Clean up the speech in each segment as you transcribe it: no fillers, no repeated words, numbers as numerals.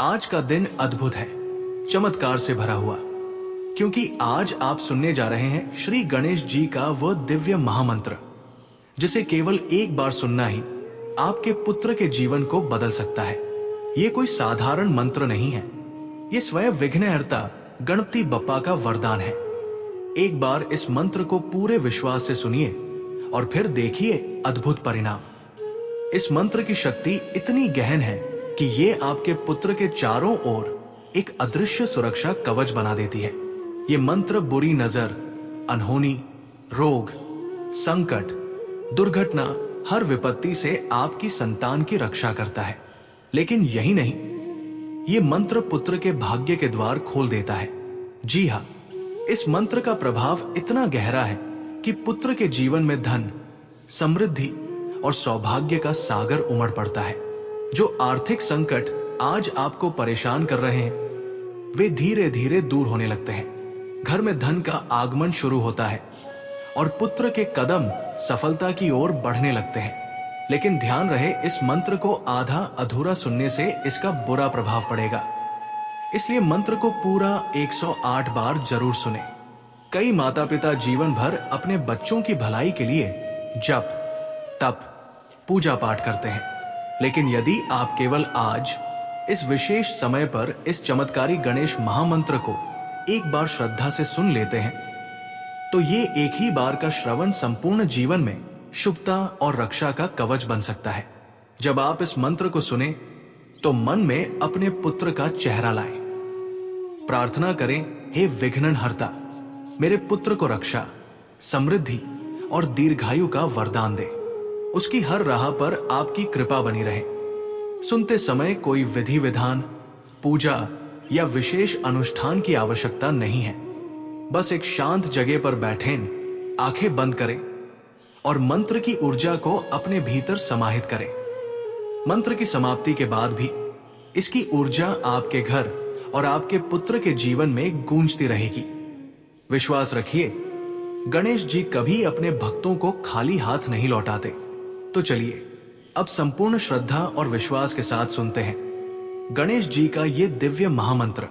आज का दिन अद्भुत है, चमत्कार से भरा हुआ, क्योंकि आज आप सुनने जा रहे हैं श्री गणेश जी का वह दिव्य महामंत्र जिसे केवल एक बार सुनना ही आपके पुत्र के जीवन को बदल सकता है। ये कोई साधारण मंत्र नहीं है, ये स्वयं विघ्नहर्ता गणपति बप्पा का वरदान है। एक बार इस मंत्र को पूरे विश्वास से सुनिए और फिर देखिए अद्भुत परिणाम। इस मंत्र की शक्ति इतनी गहन है कि ये आपके पुत्र के चारों ओर एक अदृश्य सुरक्षा कवच बना देती है। ये मंत्र बुरी नजर, अनहोनी, रोग, संकट, दुर्घटना, हर विपत्ति से आपकी संतान की रक्षा करता है। लेकिन यही नहीं, ये मंत्र पुत्र के भाग्य के द्वार खोल देता है। जी हाँ, इस मंत्र का प्रभाव इतना गहरा है कि पुत्र के जीवन में धन, समृद्धि और सौभाग्य का सागर उमड़ पड़ता है। जो आर्थिक संकट आज आपको परेशान कर रहे हैं, वे धीरे धीरे दूर होने लगते हैं। घर में धन का आगमन शुरू होता है और पुत्र के कदम सफलता की ओर बढ़ने लगते हैं। लेकिन ध्यान रहे, इस मंत्र को आधा अधूरा सुनने से इसका बुरा प्रभाव पड़ेगा। इसलिए मंत्र को पूरा 108 बार जरूर सुने। कई माता पिता जीवन भर अपने बच्चों की भलाई के लिए जप, तप, पूजा पाठ करते हैं, लेकिन यदि आप केवल आज इस विशेष समय पर इस चमत्कारी गणेश महामंत्र को एक बार श्रद्धा से सुन लेते हैं, तो ये एक ही बार का श्रवण संपूर्ण जीवन में शुभता और रक्षा का कवच बन सकता है। जब आप इस मंत्र को सुने तो मन में अपने पुत्र का चेहरा लाएं, प्रार्थना करें, हे विघ्नहर्ता, मेरे पुत्र को रक्षा, समृद्धि और दीर्घायु का वरदान दे। उसकी हर राह पर आपकी कृपा बनी रहे। सुनते समय कोई विधि विधान, पूजा या विशेष अनुष्ठान की आवश्यकता नहीं है। बस एक शांत जगह पर बैठें, आंखें बंद करें और मंत्र की ऊर्जा को अपने भीतर समाहित करें। मंत्र की समाप्ति के बाद भी इसकी ऊर्जा आपके घर और आपके पुत्र के जीवन में गूंजती रहेगी। विश्वास रखिए, गणेश जी कभी अपने भक्तों को खाली हाथ नहीं लौटाते। तो चलिए अब संपूर्ण श्रद्धा और विश्वास के साथ सुनते हैं गणेश जी का ये दिव्य महामंत्र,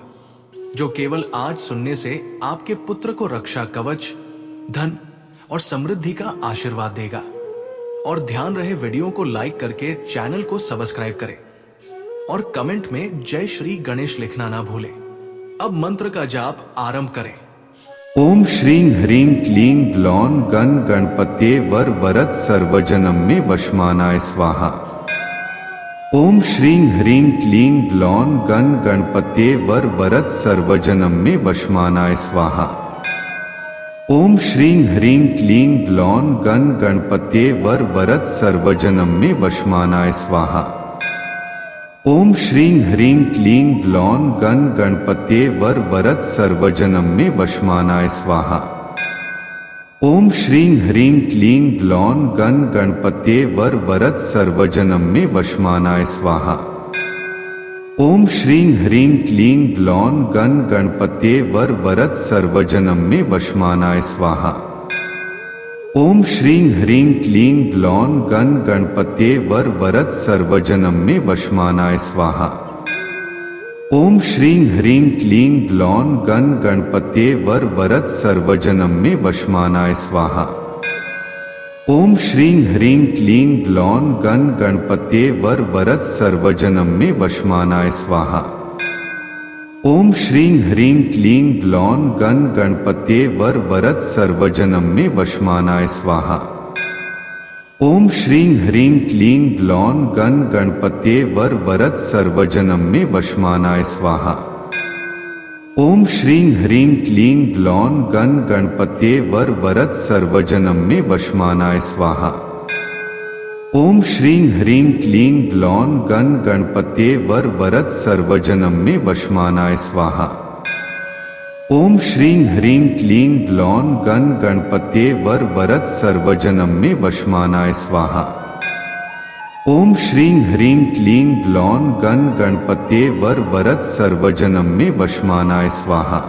जो केवल आज सुनने से आपके पुत्र को रक्षा कवच, धन और समृद्धि का आशीर्वाद देगा। और ध्यान रहे, वीडियो को लाइक करके चैनल को सब्सक्राइब करें और कमेंट में जय श्री गणेश लिखना ना भूलें। अब मंत्र का जाप आरंभ करें। ओम श्रीं ह्रीं क्लीं ग्लौं गण गणपते वर वरद सर्वजनम में वशमानाय स्वाहा। ओम श्रीं ह्रीं क्लीं ग्लौं गण गणपते वर वरद सर्वजनम में वशमानाय स्वाहा। ओम श्रीं ह्रीं क्लीं ग्लौं गण गणपते वर वरद सर्वजनम में वशमानाय स्वाहा। ओम श्रीं ह्रीं क्लीं ग्लौं गण गणपते वर वरद सर्वजनम में वशमानाय स्वाहा। ओम श्रीं ह्रीं क्लीं ग्लौं गण गणपते वर वरद सर्वजनम में वशमानाय स्वाहा। ओम श्रीं ह्रीं क्लीं ग्लौं गण गणपते वर वरद सर्वजनम में वशमानाय स्वाहा। ओम श्रीं ह्रीं क्लीं ग्लौं गण गणपते वर वरद सर्वजनम में वशमानाय स्वाहा। ओम श्रीं ह्रीं क्लीं ग्लौं गण गणपते वर वरद सर्वजनम में वशमानाय स्वाहा। ओम श्रीं ह्रीं क्लीं ग्लौं गण गणपते वर वरद सर्वजनम में वशमानाय स्वाहा। ओम श्रीं ह्रीं क्लीं ग्लौं गण गणपते वर वरद सर्वजनम में वशमानाय स्वाहा। ओम श्रीं ह्रीं क्लीं ग्लौं गण गणपते वर वरद सर्वजनम में वशमानाय स्वाहा। ओम श्रीं ह्रीं क्लीं ग्लौं गण गणपते वर वरद सर्वजनम में वशमानाय स्वाहा। ओम श्रीं ह्रीं क्लीं ग्लौं गण गणपते वर वरद सर्वजनम में वशमानाय स्वाहा। ओम श्रीं ह्रीं क्लीं ग्लौं गण गणपते वर वरद सर्वजनम में वशमानाय स्वाहा। ओम श्रीं ह्रीं क्लीं ग्लौं गण गणपते वर वरद सर्वजनम में वशमानाय स्वाहा।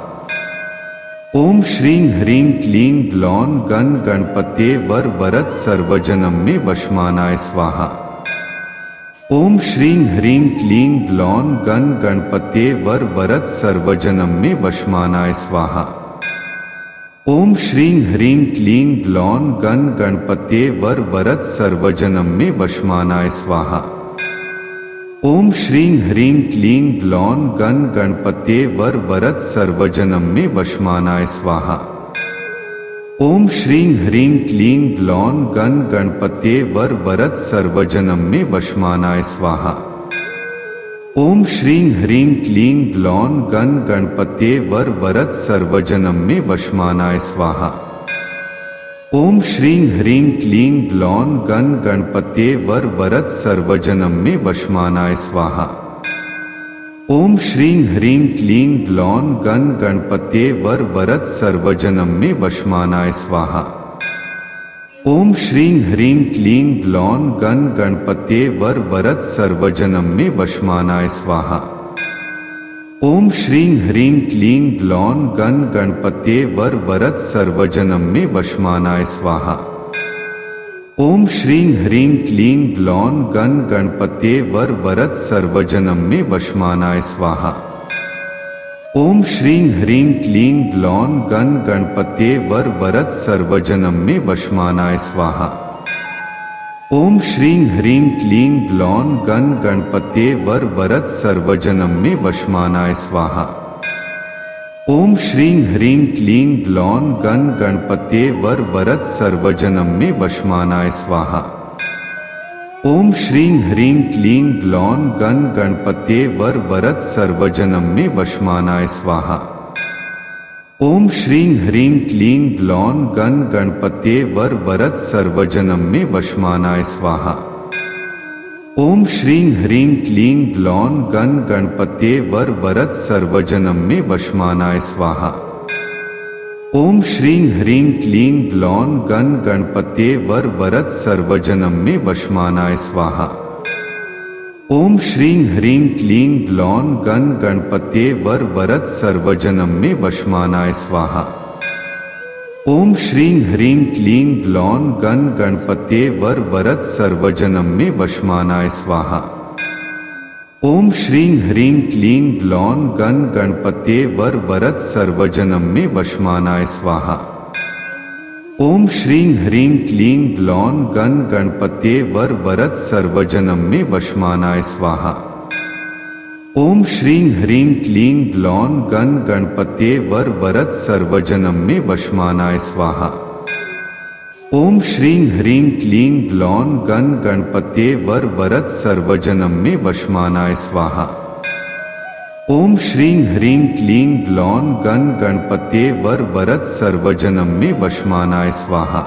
ओम श्रीं ह्रीं क्लीं ग्लौं गण गणपते वर वरद सर्वजनम में वशमानाय स्वाहा। ओम श्रीं ह्रीं क्लीं ग्लौं गण गणपते वर वरद सर्वजनम में वशमानाय स्वाहा। ओम श्रीं ह्रीं क्लीं ग्लौं गण गणपते वर वरद सर्वजनम में वशमानाय स्वाहा। ओम श्रीं ह्रीं क्लीं ग्लौं गण गणपते वर वरद सर्वजनम में वशमानाय स्वाहा। ओम श्रीं ह्रीं क्लीं ग्लौं गण गणपते वर वरद सर्वजनम में वशमानाय स्वाहा। ओम श्रीं ह्रीं क्लीं ग्लौं गण गणपते वर वरद सर्वजनम में वशमानाय स्वाहा। ओम श्रीं ह्रीं क्लीं ग्लौं गण गणपते वर वरद सर्वजनम में वशमानाय स्वाहा। ओम श्रीं ह्रीं क्लीं ग्लौं गण गणपते वर वरद सर्वजनम में वशमानाय स्वाहा। ओम श्रीं ह्रीं क्लीं ग्लौं गण गणपते वर वरद सर्वजनम में वशमानाय स्वाहा। ओम श्रीं ह्रीं क्लीं ग्लौं गण गणपते वर वरद सर्वजनम में वशमानाय स्वाहा। ओम श्रीं ह्रीं क्लीं ग्लौं गण गणपते वर वरद सर्वजनम में वशमानाय स्वाहा। ओम श्रीं ह्रीं क्लीं ग्लौं गण गणपते वर वरद सर्वजनम में वशमानाय स्वाहा। ओम श्रीं ह्रीं क्लीं ग्लौं गण गणपते वर वरद सर्वजनम में वशमानाय स्वाहा। ओम श्रीं ह्रीं क्लीं ग्लौं गण गणपते वर वरद सर्वजनम में वशमानाय स्वाहा। ओम श्रीं ह्रीं क्लीं ग्लौं गण गणपते वर वरद सर्वजनम में वशमानाय स्वाहा। ओम श्रीं ह्रीं क्लीं ग्लौं गण गणपते वर वरद सर्वजनम में वशमानाय स्वाहा। ओम श्रीं ह्रीं क्लीं ग्लौं गण गणपते वर वरद सर्वजनम में वशमानाय स्वाहा। ओम श्रीं ह्रीं क्लीं ग्लौं गण गणपते वर वरद सर्वजनम में वशमानाय स्वाहा। ओम श्रीं ह्रीं क्लीं ग्लौं गण गणपते वर वरद सर्वजनम में वशमानाय स्वाहा। ओम श्रीं ह्रीं क्लीं ग्लौं गण गणपते वर वरद सर्वजनम में वशमानाय स्वाहा। ओम श्रीं ह्रीं क्लीं ग्लौं गण गणपते वर वरद सर्वजनम में वशमानाय स्वाहा। ओम श्रीं ह्रीं क्लीं ग्लौं गण गणपते वर वरद सर्वजनम में वशमानाय स्वाहा। ओम श्रीं ह्रीं क्लीं ग्लौं गण गणपते वर वरद सर्वजनम में वशमानाय स्वाहा। ओम श्रीं ह्रीं क्लीं ग्लौं गण गणपते वर वरद सर्वजनम में वशमानाय स्वाहा। ओम श्रीं ह्रीं क्लीं ग्लौं गण गणपते वर वरद सर्वजनम में वशमानाय स्वाहा। ओम श्रीं ह्रीं क्लीं ग्लौं गण गणपते वर वरद सर्वजनम में वशमानाय स्वाहा।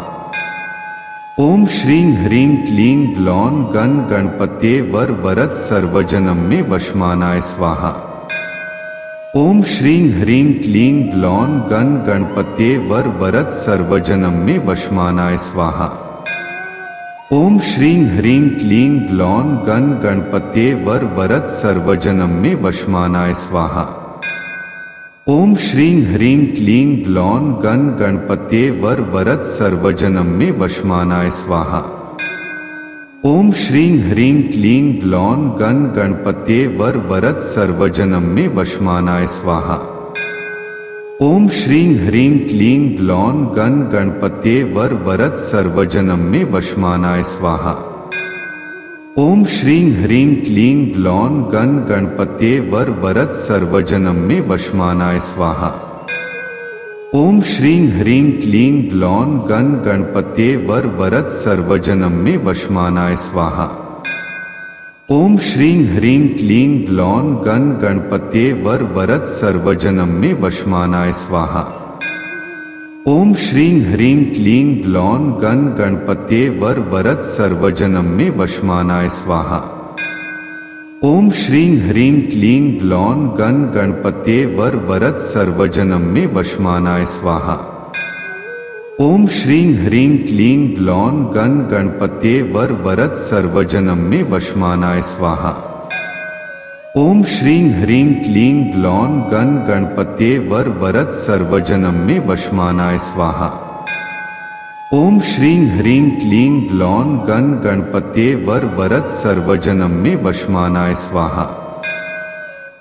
ओम श्रीं ह्रीं क्लीं ग्लौं गण गणपते वर वरद सर्वजनम में वशमानाय स्वाहा। ओम श्रीं ह्रीं क्लीं ग्लौं गण गणपते वर वरद सर्वजनम में वशमानाय स्वाहा। ओम श्रीं ह्रीं क्लीं ग्लौं गण गणपते वर वरद सर्वजनम में वशमानाय स्वाहा। ओम श्रीं ह्रीं क्लीं ग्लौं गण गणपते वर वरद सर्वजनम में वशमानाय स्वाहा। ओम श्रीं ह्रीं क्लीं ग्लौं गण गणपते वर वरद सर्वजनम में वशमानाय स्वाहा। ओम श्रीं ह्रीं क्लीं ग्लौं गण गणपते वर वरद सर्वजनम में वशमानाय स्वाहा। ओम श्रीं ह्रीं क्लीं ग्लौं गण गणपते वर वरद सर्वजनम में वशमानाय स्वाहा। ओम श्रीं ह्रीं क्लीं ग्लौं गण गणपते वर वरद सर्वजनम में वशमानाय स्वाहा। ओम श्रीं ह्रीं क्लीं ग्लौं गण गणपते वर वरद सर्वजनम में वशमानाय स्वाहा। ओम श्रीं ह्रीं क्लीं ग्लौं गण गणपते वर वरद सर्वजनम में वशमानाय स्वाहा। ओम श्रीं ह्रीं क्लीं ग्लौं गण गणपते वर वरद सर्वजनम में वशमानाय स्वाहा। ओम श्रीं ह्रीं क्लीं ग्लौं गण गणपते वर वरद सर्वजनम में वशमानाय स्वाहा। ओम श्रीं ह्रीं क्लीं ग्लौं गण गणपते वर वरद सर्वजनम में वशमानाय स्वाहा।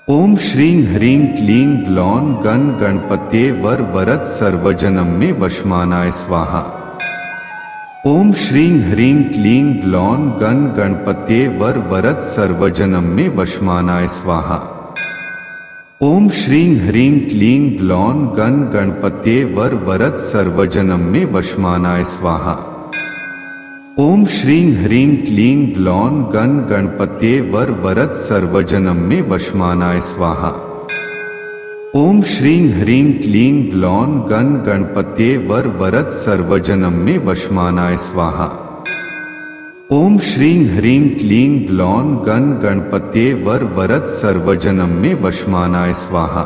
ओम श्रीं ह्रीं क्लीं ग्लौं गण गणपते वर वरद सर्वजनम में वशमानाय स्वाहा। ओम श्रीं ह्रीं क्लीं ग्लौं गण गणपते वर वरद सर्वजनम में वशमानाय स्वाहा। ओम श्रीं ह्रीं क्लीं ग्लौं गण गणपते वर वरद सर्वजनम में वशमानाय स्वाहा। ओम श्रीं ह्रीं क्लीं ग्लौं गण गणपते वर वरद सर्वजनम में वशमानाय स्वाहा। ओम श्रीं ह्रीं क्लीं ग्लौं गण गणपते वर वरद सर्वजनम में वशमानाय स्वाहा। ओम श्रीं ह्रीं क्लीं ग्लौं गण गणपते वर वरद सर्वजनम में वशमानाय स्वाहा।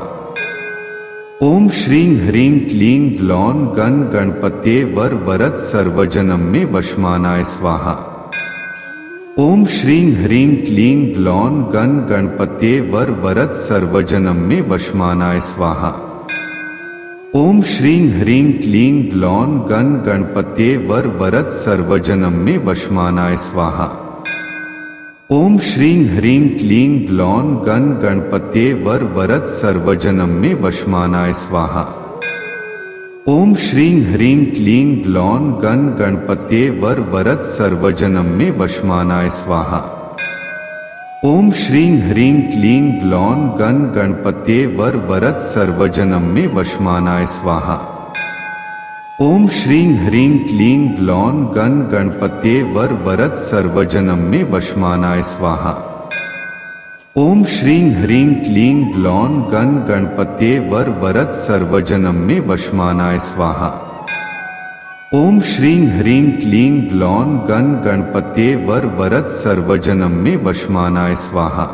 ओम श्रीं ह्रीं क्लीं ग्लौं गण गणपते वर वरद सर्वजनम में वशमानाय स्वाहा। ओम श्रीं ह्रीं क्लीं ग्लौं गण गणपते वर वरद सर्वजनम में वशमानाय स्वाहा। ओम श्रीं ह्रीं क्लीं ग्लौं गण गणपते वर वरद सर्वजनम में वशमानाय स्वाहा। ओम श्रीं ह्रीं क्लीं ग्लौं गण गणपते वर वरद सर्वजनम में वशमानाय स्वाहा। ओम श्रीं ह्रीं क्लीं ग्लौं गण गणपते वर वरद सर्वजनम में वशमानाय स्वाहा। ओम श्रीं ह्रीं क्लीं ग्लौं गण गणपते वर वरद सर्वजनम में वशमानाय स्वाहा। ओम श्रीं ह्रीं क्लीं ग्लौं गण गणपते वर वरद सर्वजनम में वशमानाय स्वाहा। ओम श्रीं ह्रीं क्लीं ग्लौं गण गणपते वर वरद सर्वजनम में वशमानाय स्वाहा। ओम श्रीं ह्रीं क्लीं ग्लौं गण गणपते वर वरद सर्वजनम में वशमानाय स्वाहा।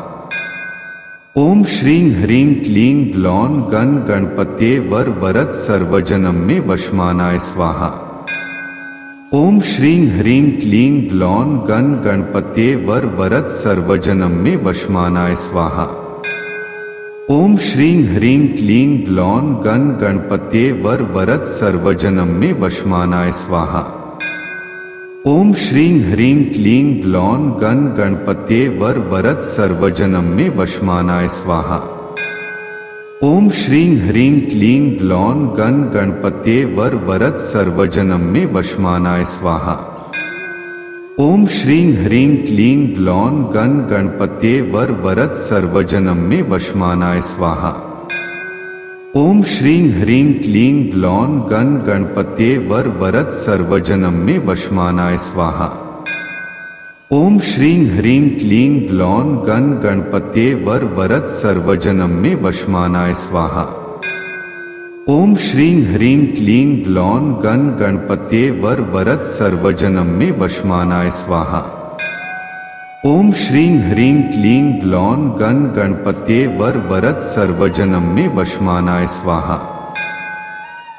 ओम श्रीं ह्रीं क्लीं ग्लौं गण गणपते वर वरद सर्वजनम में वशमानाय स्वाहा। ओम श्रीं ह्रीं क्लीं ग्लौं गण गणपते वर वरद सर्वजनम में वशमानाय स्वाहा। ओम श्रीं ह्रीं क्लीं ग्लौं गण गणपते वर वरद सर्वजनम में वशमानाय स्वाहा। ओम श्रीं ह्रीं क्लीं ग्लौं गण गणपते वर वरद सर्वजनम में वशमानाय स्वाहा। ओम श्रीं ह्रीं क्लीं ग्लौं गण गणपते वर वरद सर्वजनम में वशमानाय स्वाहा। ओम श्रीं ह्रीं क्लीं ग्लौं गण गणपते वर वरद सर्वजनम में वशमानाय स्वाहा। ओम श्रीं ह्रीं क्लीं ग्लौं गण गणपते वर वरद सर्वजनम में वशमानाय स्वाहा। ओम श्रीं ह्रीं क्लीं ग्लौं गण गणपते वर वरद सर्वजनम में वशमानाय स्वाहा। ओम श्रीं ह्रीं क्लीं ग्लौं गण गणपते वर वरद सर्वजनम में वशमानाय स्वाहा। ओम श्रीं ह्रीं क्लीं ग्लौं गण गणपते वर वरद सर्वजनम में वशमानाय स्वाहा।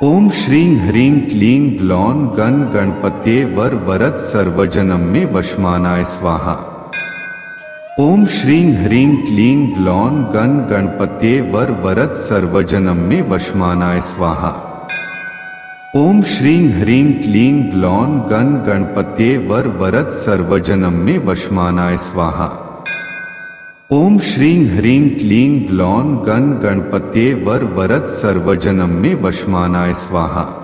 ओम श्रीं ह्रीं क्लीं ग्लौं गण गणपते वर वरद सर्वजनम में वशमानाय स्वाहा। ओम श्रीं ह्रीं क्लीं ग्लौं गण गणपते वर वरद सर्वजनम में वशमानाय स्वाहा। ओम श्रीं ह्रीं क्लीं ग्लौं गण गणपते वर वरद सर्वजनम में वशमानाय स्वाहा। ओम श्रीं ह्रीं क्लीं ग्लौं गण गणपते वर वरद सर्वजनम में वशमानाय स्वाहा।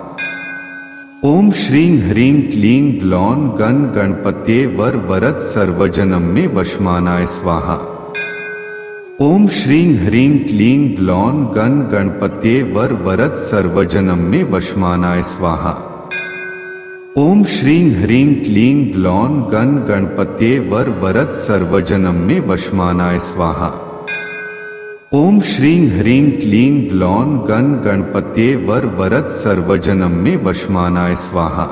ओम श्रीं ह्रीं क्लीं ग्लौं गण गणपते वर वरद सर्वजनम में वशमानाय स्वाहा। ओम श्रीं ह्रीं क्लीं ग्लौं गण गणपते वर वरद सर्वजनम में वशमानाय स्वाहा। ओम श्रीं ह्रीं क्लीं ग्लौं गण गणपते वर वरद सर्वजनम में वशमानाय स्वाहा। ओम श्रीं ह्रीं क्लीं ग्लौं गण गणपते वर वरद सर्वजनम में वशमानाय स्वाहा।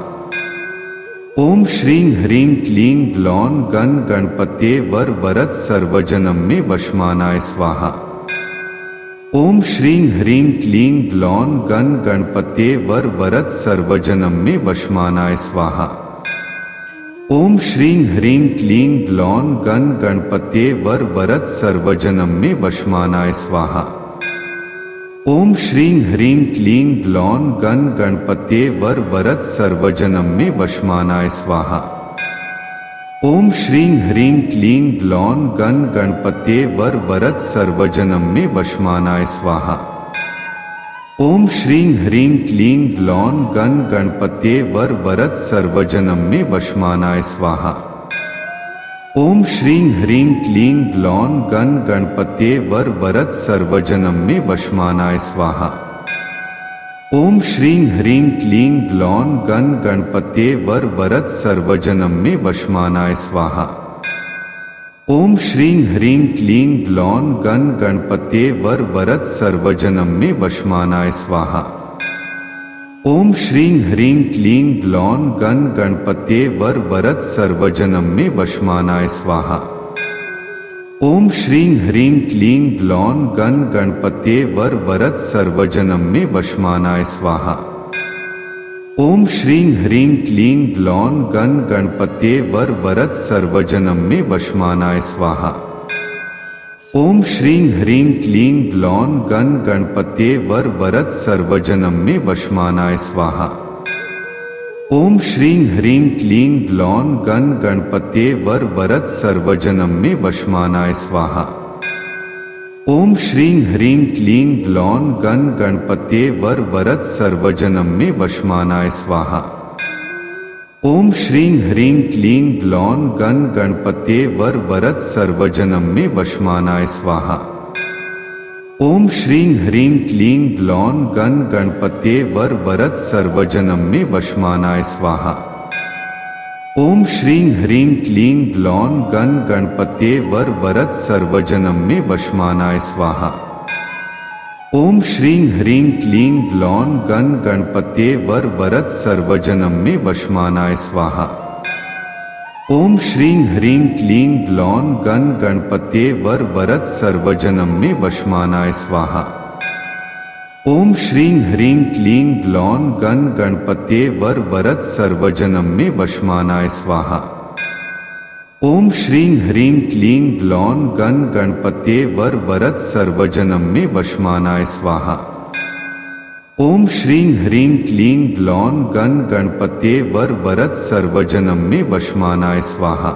ओम श्रीं ह्रीं क्लीं ग्लौं गण गणपते वर वरद सर्वजनम में वशमानाय स्वाहा। ओम श्रीं ह्रीं क्लीं ग्लौं गण गणपते वर वरद सर्वजनम में वशमानाय स्वाहा। ओम श्रीं ह्रीं क्लीं ग्लौं गण गणपते वर वरद सर्वजनम में वशमानाय स्वाहा। ओम श्रीं ह्रीं क्लीं ग्लौं गण गणपते वर वरद सर्वजनम में वशमानाय स्वाहा। ओम श्रीं ह्रीं क्लीं ग्लौं गण गणपते वर वरद सर्वजनम में वशमानाय स्वाहा। ओम श्रीं ह्रीं क्लीं ग्लौं गण गणपते वर वरद सर्वजनम में वशमानाय स्वाहा। ओम श्रीं ह्रीं क्लीं ग्लौं गण गणपते वर वरद सर्वजनम में वशमानाय स्वाहा। ओम श्रीं ह्रीं क्लीं ग्लौं गण गणपते वर वरद सर्वजनम में वशमानाय स्वाहा। ओम श्रीं ह्रीं क्लीं ग्लौं गण गणपते वर वरद सर्वजनम में वशमानाय स्वाहा। ओम श्रीं ह्रीं क्लीं ग्लौं गण गणपते वर वरद सर्वजनम में वशमानाय स्वाहा। ओम श्रीं ह्रीं क्लीं ग्लौं गण गणपते वर वरद सर्वजनम में वशमानाय स्वाहा। ओम श्रीं ह्रीं क्लीं ग्लौं गण गणपते वर वरद सर्वजनम में वशमानाय स्वाहा। ओम श्रीं ह्रीं क्लीं ग्लौं गण गणपते वर वरद सर्वजनम में वशमानाय स्वाहा। ओम श्रीं ह्रीं क्लीं ग्लौं गण गणपते वर वरद सर्वजनम में वशमानाय स्वाहा। ओम श्रीं ह्रीं क्लीं ग्लौं गण गणपते वर वरद सर्वजनम में वशमानाय स्वाहा। ओम श्रीं ह्रीं क्लीं ग्लौं गण गणपते वर वरद सर्वजनम में वशमानाय स्वाहा। ओम श्रीं ह्रीं क्लीं ग्लौं गण गणपते वर वरद सर्वजनम में वशमानाय स्वाहा। ओम श्रीं ह्रीं क्लीं ग्लौं गण गणपते वर वरद सर्वजनम में वशमानाय स्वाहा। ओम श्रीं ह्रीं क्लीं ग्लौं गण गणपते वर वरद सर्वजनम में वशमानाय स्वाहा। ओम श्रीं ह्रीं क्लीं ग्लौं गण गणपते वर वरद सर्वजनम में वशमानाय स्वाहा। ओम श्रीं ह्रीं क्लीं ग्लौं गण गणपते वर वरद सर्वजनम में वशमानाय स्वाहा। ओम श्रीं ह्रीं क्लीं ग्लौं गण गणपते वर वरद सर्वजनम में वशमानाय स्वाहा। ओम श्रीं ह्रीं क्लीं ग्लौं गण गणपते वर वरद सर्वजनम में वशमानाय स्वाहा।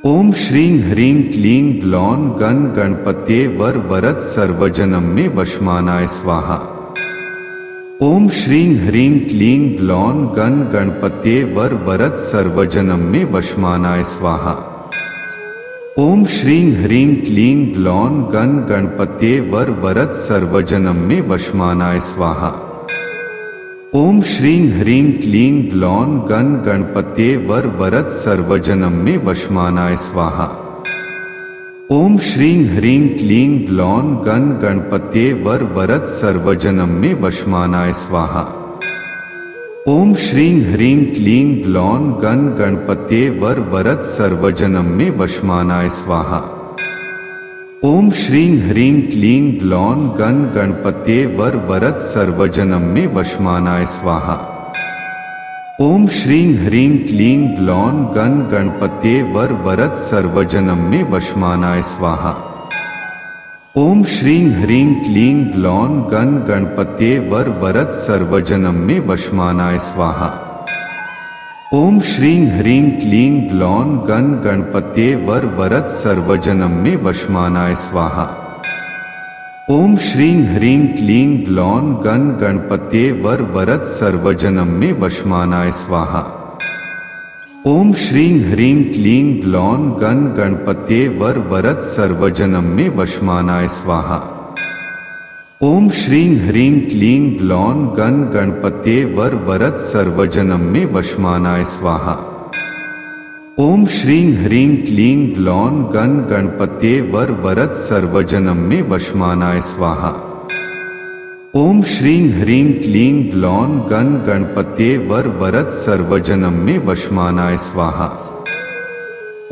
ओम श्रीं ह्रीं क्लीं ग्लौं गण गणपते वर वरद सर्वजनम में वशमानाय स्वाहा। ओम श्रीं ह्रीं क्लीं ग्लौं गण गणपते वर वरद सर्वजनम में वशमानाय स्वाहा। ओम श्रीं ह्रीं क्लीं ग्लौं गण गणपते वर वरद सर्वजनम में वशमानाय स्वाहा। ओम श्रीं ह्रीं क्लीं ग्लौं गण गणपते वर वरद सर्वजनम में वशमानाय स्वाहा। ओम श्रीं ह्रीं क्लीं ग्लौं गण गणपते वर वरद सर्वजनम में वशमानाय स्वाहा। ओम श्रीं ह्रीं क्लीं ग्लौं गण गणपते वर वरद सर्वजनम में वशमानाय स्वाहा। ओम श्रीं ह्रीं क्लीं ग्लौं गण गणपते वर वरद सर्वजनम में वशमानाय स्वाहा। ओम श्रीं ह्रीं क्लीं ग्लौं गण गणपते वर वरद सर्वजनम में वशमानाय स्वाहा। ओम श्रीं ह्रीं क्लीं ग्लौं गण गणपते वर वरद सर्वजनम में वशमानाय स्वाहा। ओम श्रीं ह्रीं क्लीं ग्लौं गण गणपते वर वरद सर्वजनम में वशमानाय स्वाहा। ओम श्रीं ह्रीं क्लीं ग्लौं गण गणपते वर वरद सर्वजनम में वशमानाय स्वाहा। ओम श्रीं ह्रीं क्लीं ग्लौं गण गणपते वर वरद सर्वजनम में वशमानाय स्वाहा। ओम श्रीं ह्रीं क्लीं ग्लौं गण गणपते वर वरद सर्वजनम में वशमानाय स्वाहा। ओम श्रीं ह्रीं क्लीं ग्लौं गण गणपते वर वरद सर्वजनम में वशमानाय स्वाहा। ओम श्रीं ह्रीं क्लीं ग्लौं गण गणपते वर वरद सर्वजनम में वशमानाय स्वाहा।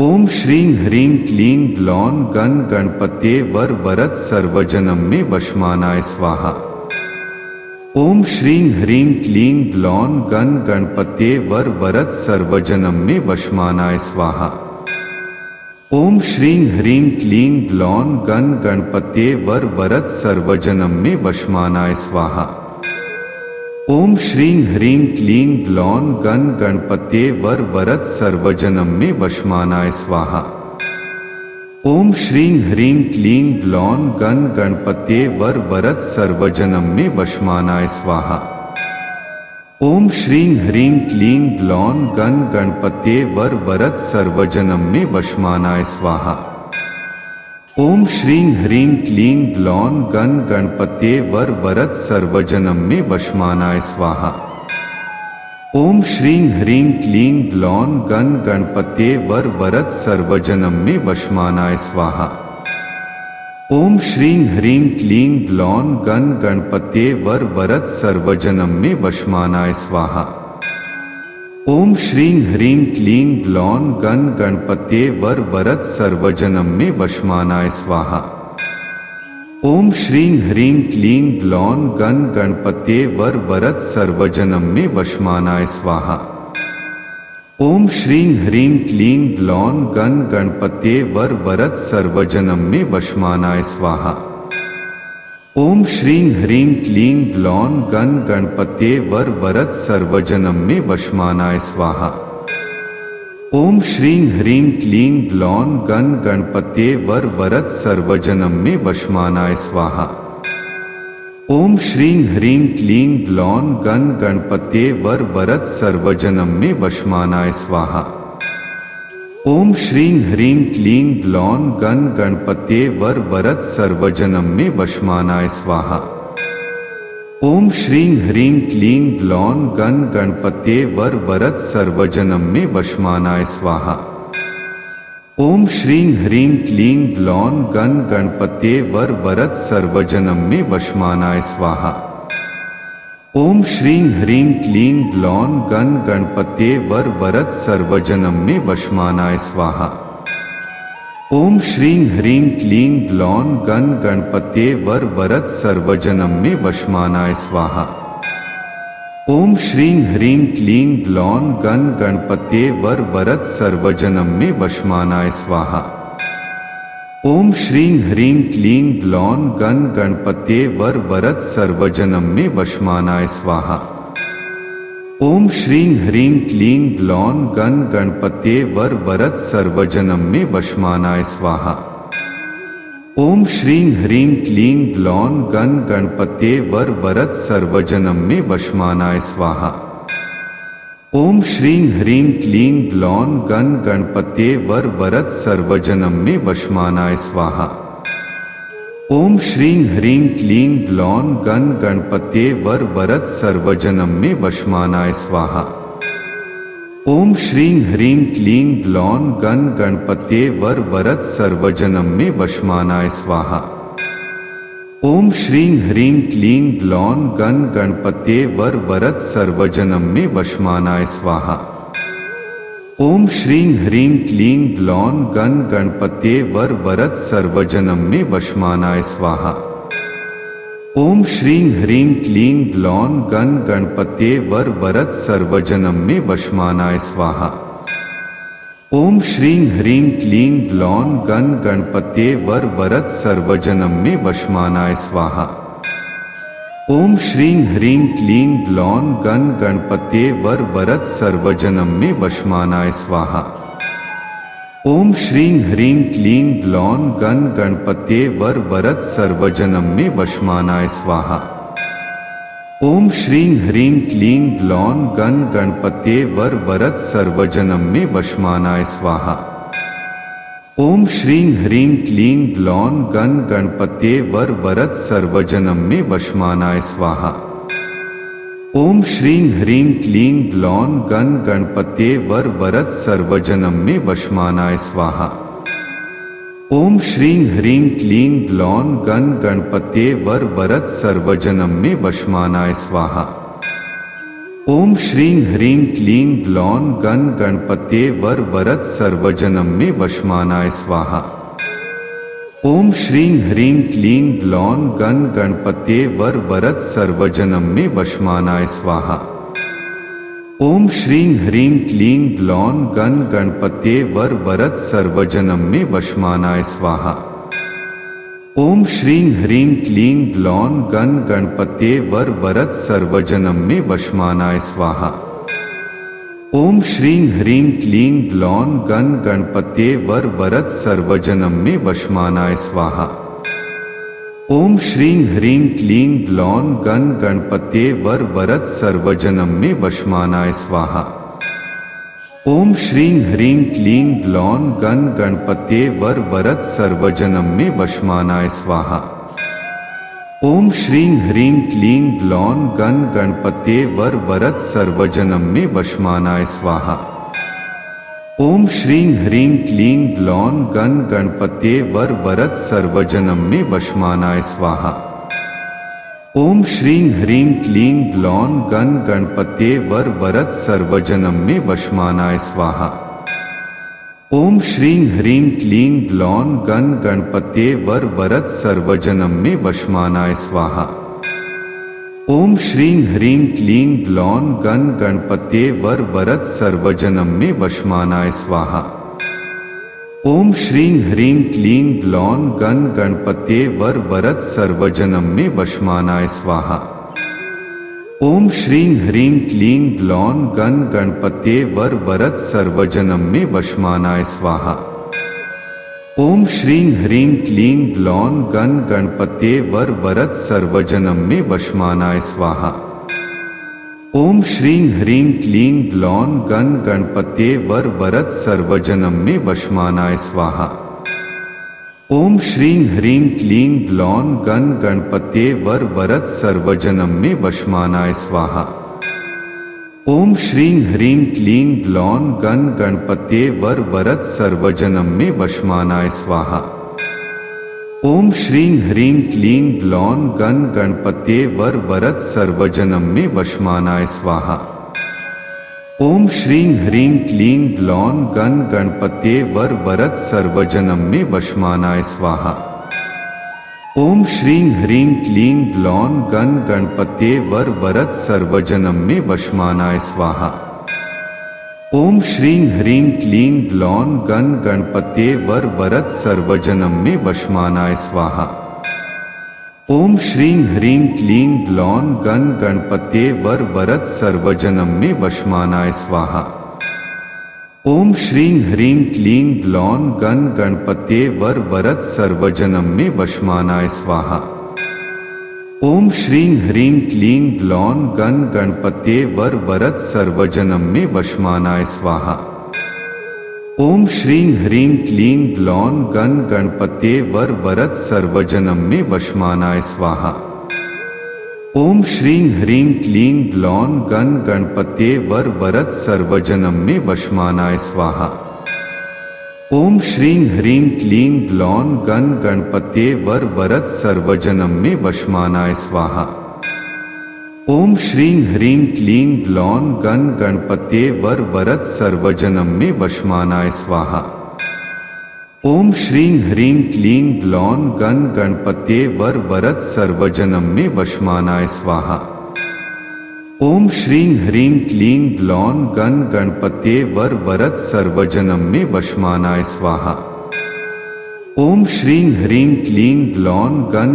ओम श्रीं ह्रीं क्लीं ग्लौं गण गणपते वर वरद सर्वजनम में वशमानाय स्वाहा। ओम श्रीं ह्रीं क्लीं ग्लौं गण गणपते वर वरद सर्वजनम में वशमानाय स्वाहा। ओम श्रीं ह्रीं क्लीं ग्लौं गण गणपते वर वरद सर्वजनम में वशमानाय स्वाहा। ओम श्रीं ह्रीं क्लीं ग्लौं गण गणपते वर वरद सर्वजनम में वशमानाय स्वाहा। ओम श्रीं ह्रीं क्लीं ग्लौं गण गणपते वर वरद सर्वजनम में वशमानाय स्वाहा। ओम श्रीं ह्रीं क्लीं ग्लौं गण गणपते वर वरद सर्वजनम में वशमानाय स्वाहा। ओम श्रीं ह्रीं क्लीं ग्लौं गण गणपते वर वरद सर्वजनम में वशमानाय स्वाहा। ओम श्रीं ह्रीं क्लीं ग्लौं गण गणपते वर वरद सर्वजनम में वशमानाय स्वाहा। ओम श्रीं ह्रीं क्लीं ग्लौं गण गणपते वर वरद सर्वजनम में वशमानाय स्वाहा। ओम श्रीं ह्रीं क्लीं ग्लौं गण गणपते वर वरद सर्वजनम में वशमानाय स्वाहा। ओम श्रीं ह्रीं क्लीं ग्लौं गण गणपते वर वरद सर्वजनम में वशमानाय स्वाहा। ओम श्रीं ह्रीं क्लीं ग्लौं गण गणपते वर वरद सर्वजनम में वशमानाय स्वाहा। ओम श्रीं ह्रीं क्लीं ग्लौं गण गणपते वर वरद सर्वजनम में वशमानाय स्वाहा। ओम श्रीं ह्रीं क्लीं ग्लौं गण गणपते वर वरद सर्वजनम में वशमानाय स्वाहा। ओम श्रीं ह्रीं क्लीं ग्लौं गण गणपते वर वरद सर्वजनम में वशमानाय स्वाहा। ओम श्रीं ह्रीं क्लीं ग्लौं गण गणपते वर वरद सर्वजनम में वशमानाय स्वाहा। ओम श्रीं ह्रीं क्लीं ग्लौं गण गणपते वर वरद सर्वजनम में वशमानाय स्वाहा। ओम श्रीं ह्रीं क्लीं ग्लौं गण गणपते वर वरद सर्वजनम में वशमानाय स्वाहा। ओम श्रीं ह्रीं क्लीं ग्लौं गण गणपते वर वरद सर्वजनम में वशमानाय स्वाहा। ओम श्रीं ह्रीं क्लीं ग्लौं गण गणपते वर वरद सर्वजनम में वशमानाय स्वाहा। ओम श्रीं ह्रीं क्लीं ग्लौं गण गणपते वर वरद सर्वजनम में वशमानाय स्वाहा। ओम श्रीं ह्रीं क्लीं ग्लौं गण गणपते वर वरद सर्वजनम में वशमानाय स्वाहा। ओम श्रीं ह्रीं क्लीं ग्लौं गण गणपते वर वरद सर्वजनम में वशमानाय स्वाहा। ओम श्रीं ह्रीं क्लीं ग्लौं गण गणपते वर वरद सर्वजनम में वशमानाय स्वाहा। ओम श्रीं ह्रीं क्लीं ग्लौं गण गणपते वर वरद सर्वजनम में वशमानाय स्वाहा। ओम श्रीं ह्रीं क्लीं ग्लौं गण गणपते वर वरद सर्वजनम में वशमानाय स्वाहा। ओम श्रीं ह्रीं क्लीं ग्लौं गण गणपते वर वरद सर्वजनम में वशमानाय स्वाहा। ओम श्रीं ह्रीं क्लीं ग्लौं गण गणपते वर वरद सर्वजनम में वशमानाय स्वाहा। ओम श्रीं ह्रीं क्लीं ग्लौं गण गणपते वर वरद सर्वजनम में वशमानाय स्वाहा। ओम श्रीं ह्रीं क्लीं ग्लौं गण गणपते वर वरद सर्वजनम में वशमानाय स्वाहा। ओम श्रीं ह्रीं क्लीं ग्लौं गण गणपते वर वरद सर्वजनम में वशमानाय स्वाहा। ओम श्रीं ह्रीं क्लीं ग्लौं गण गणपते वर वरद सर्वजनम में वशमानाय स्वाहा। ओम श्रीं ह्रीं क्लीं ग्लौं गण गणपते वर वरद सर्वजनम में वशमानाय स्वाहा। ओम श्रीं ह्रीं क्लीं ग्लौं गण गणपते वर वरद सर्वजनम में वशमानाय स्वाहा। ओम श्रीं ह्रीं क्लीं ग्लौं गण गणपते वर वरद सर्वजनम में वशमानाय स्वाहा। ओम श्रीं ह्रीं क्लीं ग्लौं गण गणपते वर वरद सर्वजनम में वशमानाय स्वाहा। ओम श्रीं ह्रीं क्लीं ग्लौं गण गणपते वर वरद सर्वजनम में वशमानाय स्वाहा। ओम श्रीं ह्रीं क्लीं ग्लौं गण गणपते वर वरद सर्वजनम में वशमानाय स्वाहा। ओम श्रीं ह्रीं क्लीं ग्लौं गण गणपते वर वरद सर्वजनम में वशमानाय स्वाहा। ओम श्रीं ह्रीं क्लीं ग्लौं गण गणपते वर वरद सर्वजनम में वशमानाय स्वाहा। ओम श्रीं ह्रीं क्लीं ग्लौं गण गणपते वर वरद सर्वजनम में वशमानाय स्वाहा। ओम श्रीं ह्रीं क्लीं ग्लौं गण गणपते वर वरद सर्वजनम में वशमानाय स्वाहा। ओम श्रीं ह्रीं क्लीं ग्लौं गण गणपते वर वरद सर्वजनम में वशमानाय स्वाहा। ओम श्रीं ह्रीं क्लीं ग्लौं गण गणपते वर वरद सर्वजनम में वशमानाय स्वाहा। ओम श्रीं ह्रीं क्लीं ग्लौं गण गणपते वर वरद सर्वजनम में वशमानाय स्वाहा। ओम श्रीं ह्रीं क्लीं ग्लौं गण गणपते वर वरद सर्वजनम में वशमानाय स्वाहा। ओम श्रीं ह्रीं क्लीं ग्लौं गण गणपते वर वरद सर्वजनम में वशमानाय स्वाहा। ओम श्रीं ह्रीं क्लीं ग्लौं गण गणपते वर वरद सर्वजनम में वशमानाय स्वाहा। ओम श्रीं ह्रीं क्लीं ग्लौं गण गणपते वर वरद सर्वजनम में वशमानाय स्वाहा। ओम श्रीं ह्रीं क्लीं ग्लौं गण गणपते वर वरद सर्वजनम में वशमानाय स्वाहा। ओम श्रीं ह्रीं क्लीं ग्लौं गण गणपते वर वरद सर्वजनम में वशमानाय स्वाहा। ओम श्रीं ह्रीं क्लीं ग्लौं गण गणपते वर वरद सर्वजनम में वशमानाय स्वाहा। ओम श्रीं ह्रीं क्लीं ग्लौं गण गणपते वर वरद सर्वजनम में वशमानाय स्वाहा। ओम श्रीं ह्रीं क्लीं ग्लौं गण गणपते वर वरद सर्वजनम में वशमानाय स्वाहा। ओम श्रीं ह्रीं क्लीं ग्लौं गण गणपते वर वरद सर्वजनम में वशमानाय स्वाहा। ओम श्रीं ह्रीं क्लीं ग्लौं गण गणपते वर वरद सर्वजनम में वशमानाय स्वाहा। ओम श्रीं ह्रीं क्लीं ग्लौं गण गणपते वर वरद सर्वजनम में वशमानाय स्वाहा। ओम श्रीं ह्रीं क्लीं ग्लौं गण गणपते वर वरद सर्वजनम में वशमानाय स्वाहा। ओम श्रीं ह्रीं क्लीं ग्लौं गण गणपते वर वरद सर्वजनम में वशमानाय स्वाहा। ओम श्रीं ह्रीं क्लीं ग्लौं गण गणपते वर वरद सर्वजनम में वशमानाय स्वाहा। ओम श्रीं ह्रीं क्लीं ग्लौं गण गणपते वर वरद सर्वजनम में वशमानाय स्वाहा। ओम श्रीं ह्रीं क्लीं ग्लौं गण गणपते वर वरद सर्वजनम में वशमानाय स्वाहा। ओम श्रीं ह्रीं क्लीं ग्लौं गण गणपते वर वरद सर्वजनम में वशमानाय स्वाहा। ओम श्रीं ह्रीं क्लीं ग्लौं गण गणपते वर वरद सर्वजनम में वशमानाय स्वाहा। ओम श्रीं ह्रीं क्लीं ग्लौं गण गणपते वर वरद सर्वजनम में वशमानाय स्वाहा। ओम श्रीं ह्रीं क्लीं ग्लौं गण गणपते वर वरद सर्वजनम में वशमानाय स्वाहा। ओम श्रीं ह्रीं क्लीं ग्लौं गण गणपते वर वरद सर्वजनम में वशमानाय स्वाहा। ओम श्रीं ह्रीं क्लीं ग्लौं गण गणपते वर वरद सर्वजनम में वशमानाय स्वाहा। ओम श्रीं ह्रीं क्लीं ग्लौं गण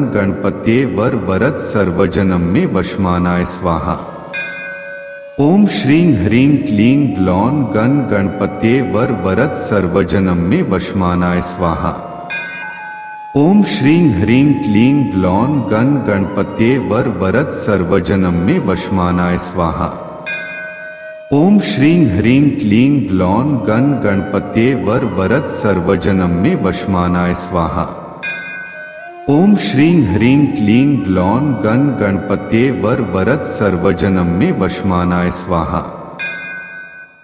गणपते वर वरद सर्वजनम में वशमानाय स्वाहा। ओम श्रीं ह्रीं क्लीं ग्लौं गण गणपते वर वरद सर्वजनम में वशमानाय स्वाहा। ओम श्रीं ह्रीं क्लीं ग्लौं गण गणपते वर वरद सर्वजनम में वशमानाय स्वाहा। ओम श्रीं ह्रीं क्लीं ग्लौं गण गणपते वर वरद सर्वजनम में वशमानाय स्वाहा। ओम श्रीं ह्रीं क्लीं ग्लौं गण गणपते वर वरद सर्वजनम में वशमानाय स्वाहा।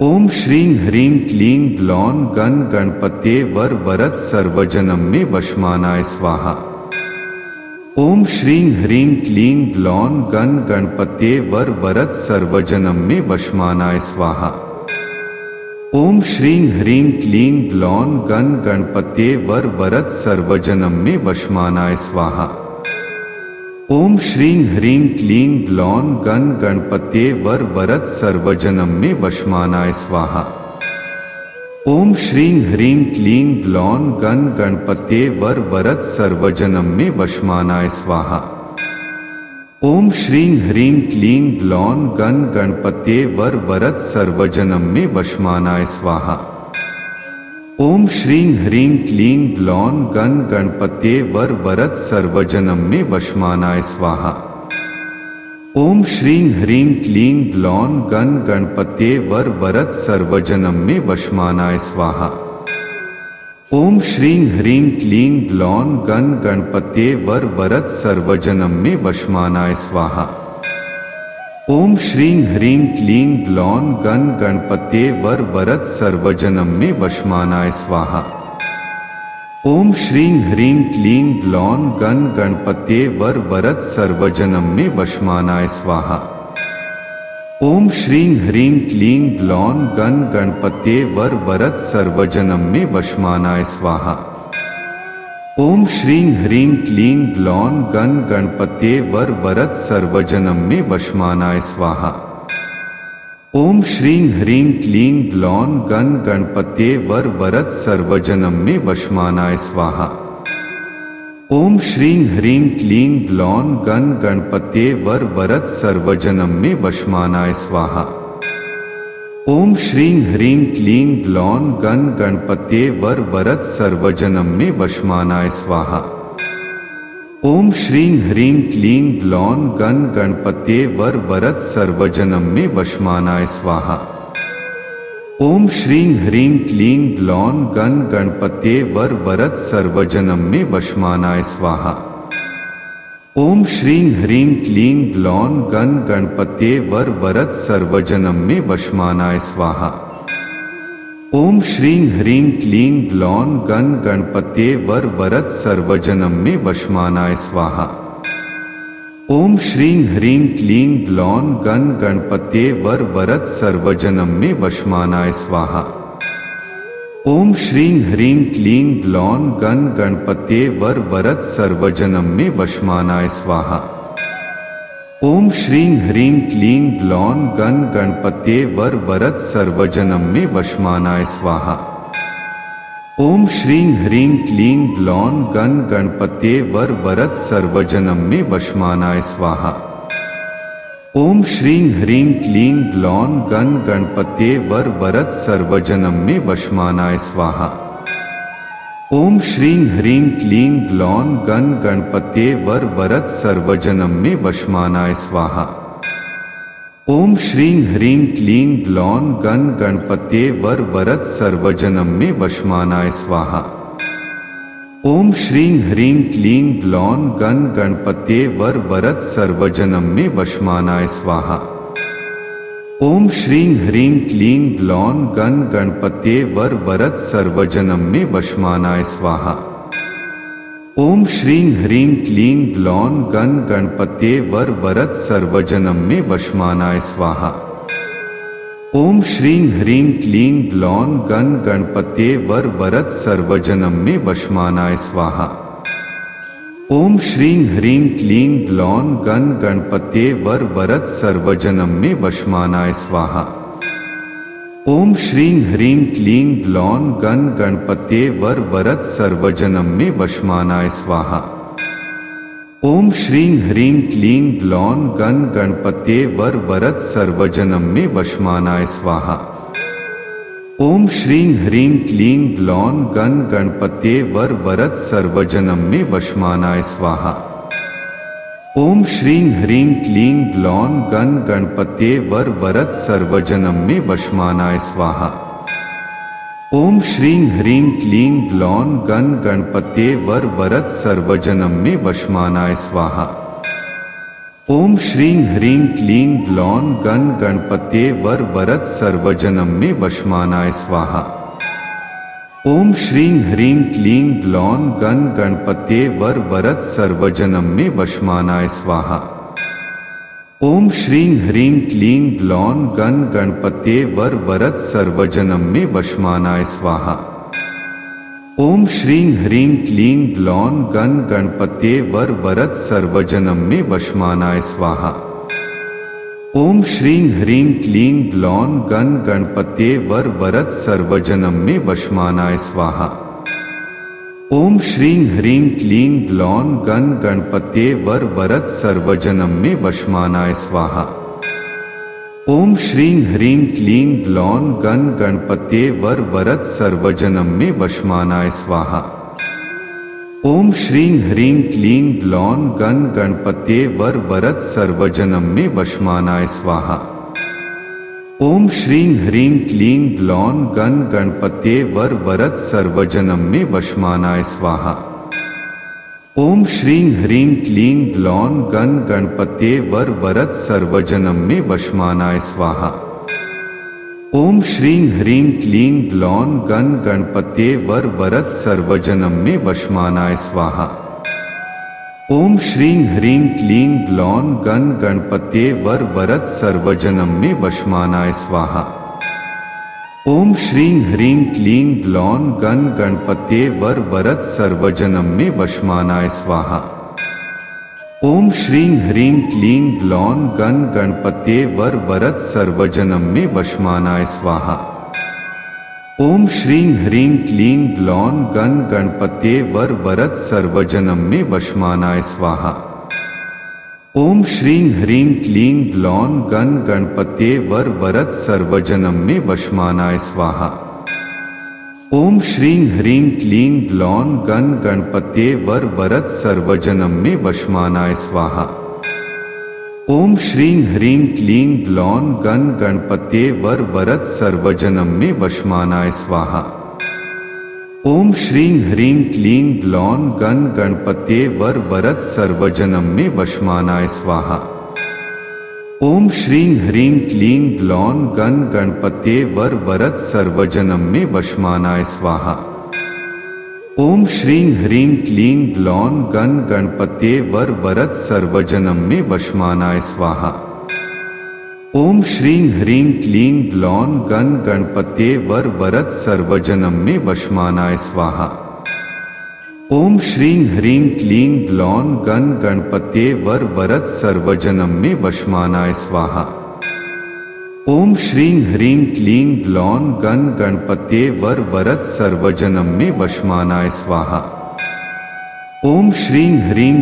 ओम श्रीं ह्रीं क्लीं ग्लौं गण गणपते वर वरद सर्वजनम में वशमानाय स्वाहा। ओम श्रीं ह्रीं क्लीं ग्लौं गण गणपते वर वरद सर्वजनम में वशमानाय स्वाहा। ओम श्रीं ह्रीं क्लीं ग्लौं गण गणपते वर वरद सर्वजनम में वशमानाय स्वाहा। ओम श्रीं ह्रीं क्लीं ग्लौं गण गणपते वर वरद सर्वजनम में वशमानाय स्वाहा। ओम श्रीं ह्रीं क्लीं ग्लौं गण गणपते वर वरद सर्वजनम में वशमानाय स्वाहा। ओम श्रीं ह्रीं क्लीं ग्लौं गण गणपते वर वरद सर्वजनम में वशमानाय स्वाहा। ओम श्रीं ह्रीं क्लीं ग्लौं गण गणपते वर वरद सर्वजनम में वशमानाय स्वाहा। ओम श्रीं ह्रीं क्लीं ग्लौं गण गणपते वर वरद सर्वजनम में वशमानाय स्वाहा। ओम श्रीं ह्रीं क्लीं ग्लौं गण गणपते वर वरद सर्वजनम में वशमानाय स्वाहा। ओम श्रीं ह्रीं क्लीं ग्लौं गण गणपते वर वरद सर्वजनम में वशमानाय स्वाहा। ओम श्रीं ह्रीं क्लीं ग्लौं गण गणपते वर वरद सर्वजनम में वशमानाय स्वाहा। ओम श्रीं ह्रीं क्लीं ग्लौं गण गणपते वर वरद सर्वजनम में वशमानाय स्वाहा। ओम श्रीं ह्रीं क्लीं ग्लौं गण गणपते वर वरद सर्वजनम में वशमानाय स्वाहा। ओम श्रीं ह्रीं क्लीं ग्लौं गण गणपते वर वरद सर्वजनम में वशमानाय स्वाहा। ओम श्रीं ह्रीं क्लीं ग्लौं गण गणपते वर वरद सर्वजनम में वशमानाय स्वाहा। ओम श्रीं ह्रीं क्लीं ग्लौं गण गणपते वर वरद सर्वजनम में वशमानाय स्वाहा। ओम श्रीं ह्रीं क्लीं ग्लौं गण गणपते वर वरद सर्वजनम में वशमानाय स्वाहा। ओम श्रीं ह्रीं क्लीं ग्लौं गण गणपते वर वरद सर्वजनम में वशमानाय स्वाहा। ओम श्रीं ह्रीं क्लीं ग्लौं गण गणपते वर वरद सर्वजनम में वशमानाय स्वाहा। ओम श्रीं ह्रीं क्लीं ग्लौं गण गणपते वर वरद सर्वजनम में वशमानाय स्वाहा। ओम श्रीं ह्रीं क्लीं ग्लौं गण गणपते वर वरद सर्वजनम में वशमानाय स्वाहा। ओम श्रीं ह्रीं क्लीं ग्लौं गण गणपते वर वरद सर्वजनम में वशमानाय स्वाहा। ओम श्रीं ह्रीं क्लीं ग्लौं गण गणपते वर वरद सर्वजनम में वशमानाय स्वाहा। ओम श्रीं ह्रीं क्लीं ग्लौं गण गणपते वर वरद सर्वजनम में वशमानाय स्वाहा। ओम श्रीं ह्रीं क्लीं ग्लौं गण गणपते वर वरद सर्वजनम में वशमानाय स्वाहा। ओम श्रीं ह्रीं क्लीं ग्लौं गण गणपते वर वरद सर्वजनम में वशमानाय स्वाहा। ओम श्रीं ह्रीं क्लीं ग्लौं गण गणपते वर वरद सर्वजनम में वशमानाय स्वाहा। ओम श्रीं ह्रीं क्लीं ग्लौं गण गणपते वर वरद सर्वजनम में वशमानाय स्वाहा। ओम श्रीं ह्रीं क्लीं ग्लौं गण गणपते वर वरद सर्वजनम में वशमानाय स्वाहा। ओम श्रीं ह्रीं क्लीं ग्लौं गण गणपते वर वरद सर्वजनम में वशमानाय स्वाहा। ओम श्रीं ह्रीं क्लीं ग्लौं गण गणपते वर वरद सर्वजनम में वशमानाय स्वाहा। ओम श्रीं ह्रीं क्लीं ग्लौं गण गणपते वर वरद सर्वजनम में वशमानाय स्वाहा। ओम श्रीं ह्रीं क्लीं ग्लौं गण गणपते वर वरद सर्वजनम में वशमानाय स्वाहा। ओम श्रीं ह्रीं क्लीं ग्लौं गण गणपते वर वरद सर्वजनम में वशमानाय स्वाहा। ओम श्रीं ह्रीं क्लीं ग्लौं गण गणपते वर वरद सर्वजनम में वशमानाय स्वाहा। ओम श्रीं ह्रीं क्लीं ग्लौं गण गणपते वर वरद सर्वजनम में वशमानाय स्वाहा। ओम श्रीं ह्रीं क्लीं ग्लौं गण गणपते वर वरद सर्वजनम में वशमानाय स्वाहा। ओम श्रीं ह्रीं क्लीं ग्लौं गण गणपते वर वरद सर्वजनम में वशमानाय स्वाहा। ओम श्रीं ह्रीं क्लीं ग्लौं गण गणपते वर वरद सर्वजनम में वशमानाय स्वाहा। ओम श्रीं ह्रीं क्लीं ग्लौं गण गणपते वर वरद सर्वजनम में वशमानाय स्वाहा। ओम श्रीं ह्रीं क्लीं ग्लौं गण गणपते वर वरद सर्वजनम में वशमानाय स्वाहा। ओम श्रीं ह्रीं क्लीं ग्लौं गण गणपते वर वरद सर्वजनम में वशमानाय स्वाहा। ओम श्रीं ह्रीं क्लीं ग्लौं गण गणपते वर वरद सर्वजनम में वशमानाय स्वाहा। ओम श्रीं ह्रीं क्लीं ग्लौं गण गणपते वर वरद सर्वजनम में वशमानाय स्वाहा। ओम श्रीं ह्रीं क्लीं ग्लौं गण गणपते वर वरद सर्वजनम में वशमानाय स्वाहा। ओम श्रीं ह्रीं क्लीं ग्लौं गण गणपते वर वरद सर्वजनम में वशमानाय स्वाहा। ओम श्रीं ह्रीं क्लीं ग्लौं गण गणपते वर वरद सर्वजनम में वशमानाय स्वाहा। ओम श्रीं ह्रीं क्लीं ग्लौं गण गणपते वर वरद सर्वजनम में वशमानाय स्वाहा। ओम श्रीं ह्रीं क्लीं ग्लौं गण गणपते वर वरद सर्वजनम में वशमानाय स्वाहा। ओम श्रीं ह्रीं क्लीं ग्लौं गण गणपते वर वरद सर्वजनम में वशमानाय स्वाहा। ओम श्रीं ह्रीं क्लीं ग्लौं गण गणपते वर वरद सर्वजनम में वशमानाय स्वाहा। ओम श्रीं ह्रीं क्लीं ग्लौं गण गणपते वर वरद सर्वजनम में वशमानाय स्वाहा। ओम श्रीं ह्रीं क्लीं ग्लौं गण गणपते वर वरद सर्वजनम में वशमानाय स्वाहा। ओम श्रीं ह्रीं क्लीं ग्लौं गण गणपते वर वरद सर्वजनम में वशमानाय स्वाहा। ओम श्रीं ह्रीं क्लीं ग्लौं गण गणपते वर वरद सर्वजनम में वशमानाय स्वाहा। ओम श्रीं ह्रीं क्लीं ग्लौं गण गणपते वर वरद सर्वजनम में वशमानाय स्वाहा। ओम श्रीं ह्रीं क्लीं ग्लौं गण गणपते वर वरद सर्वजनम में वशमानाय स्वाहा। ओम श्रीं ह्रीं क्लीं ग्लौं गण गणपते वर वरद सर्वजनम में वशमानाय स्वाहा। ओम श्रीं ह्रीं क्लीं ग्लौं गण गणपते वर वरद सर्वजनम में वशमानाय स्वाहा। ओम श्रीं ह्रीं क्लीं ग्लौं गण गणपते वर वरद सर्वजनम में वशमानाय स्वाहा। ओम श्रीं ह्रीं क्लीं ग्लौं गण गणपते वर वरद सर्वजनम में वशमानाय स्वाहा। ओम श्रीं ह्रीं क्लीं ग्लौं गण गणपते वर वरद सर्वजनम में वशमानाय स्वाहा। ओम श्रीं ह्रीं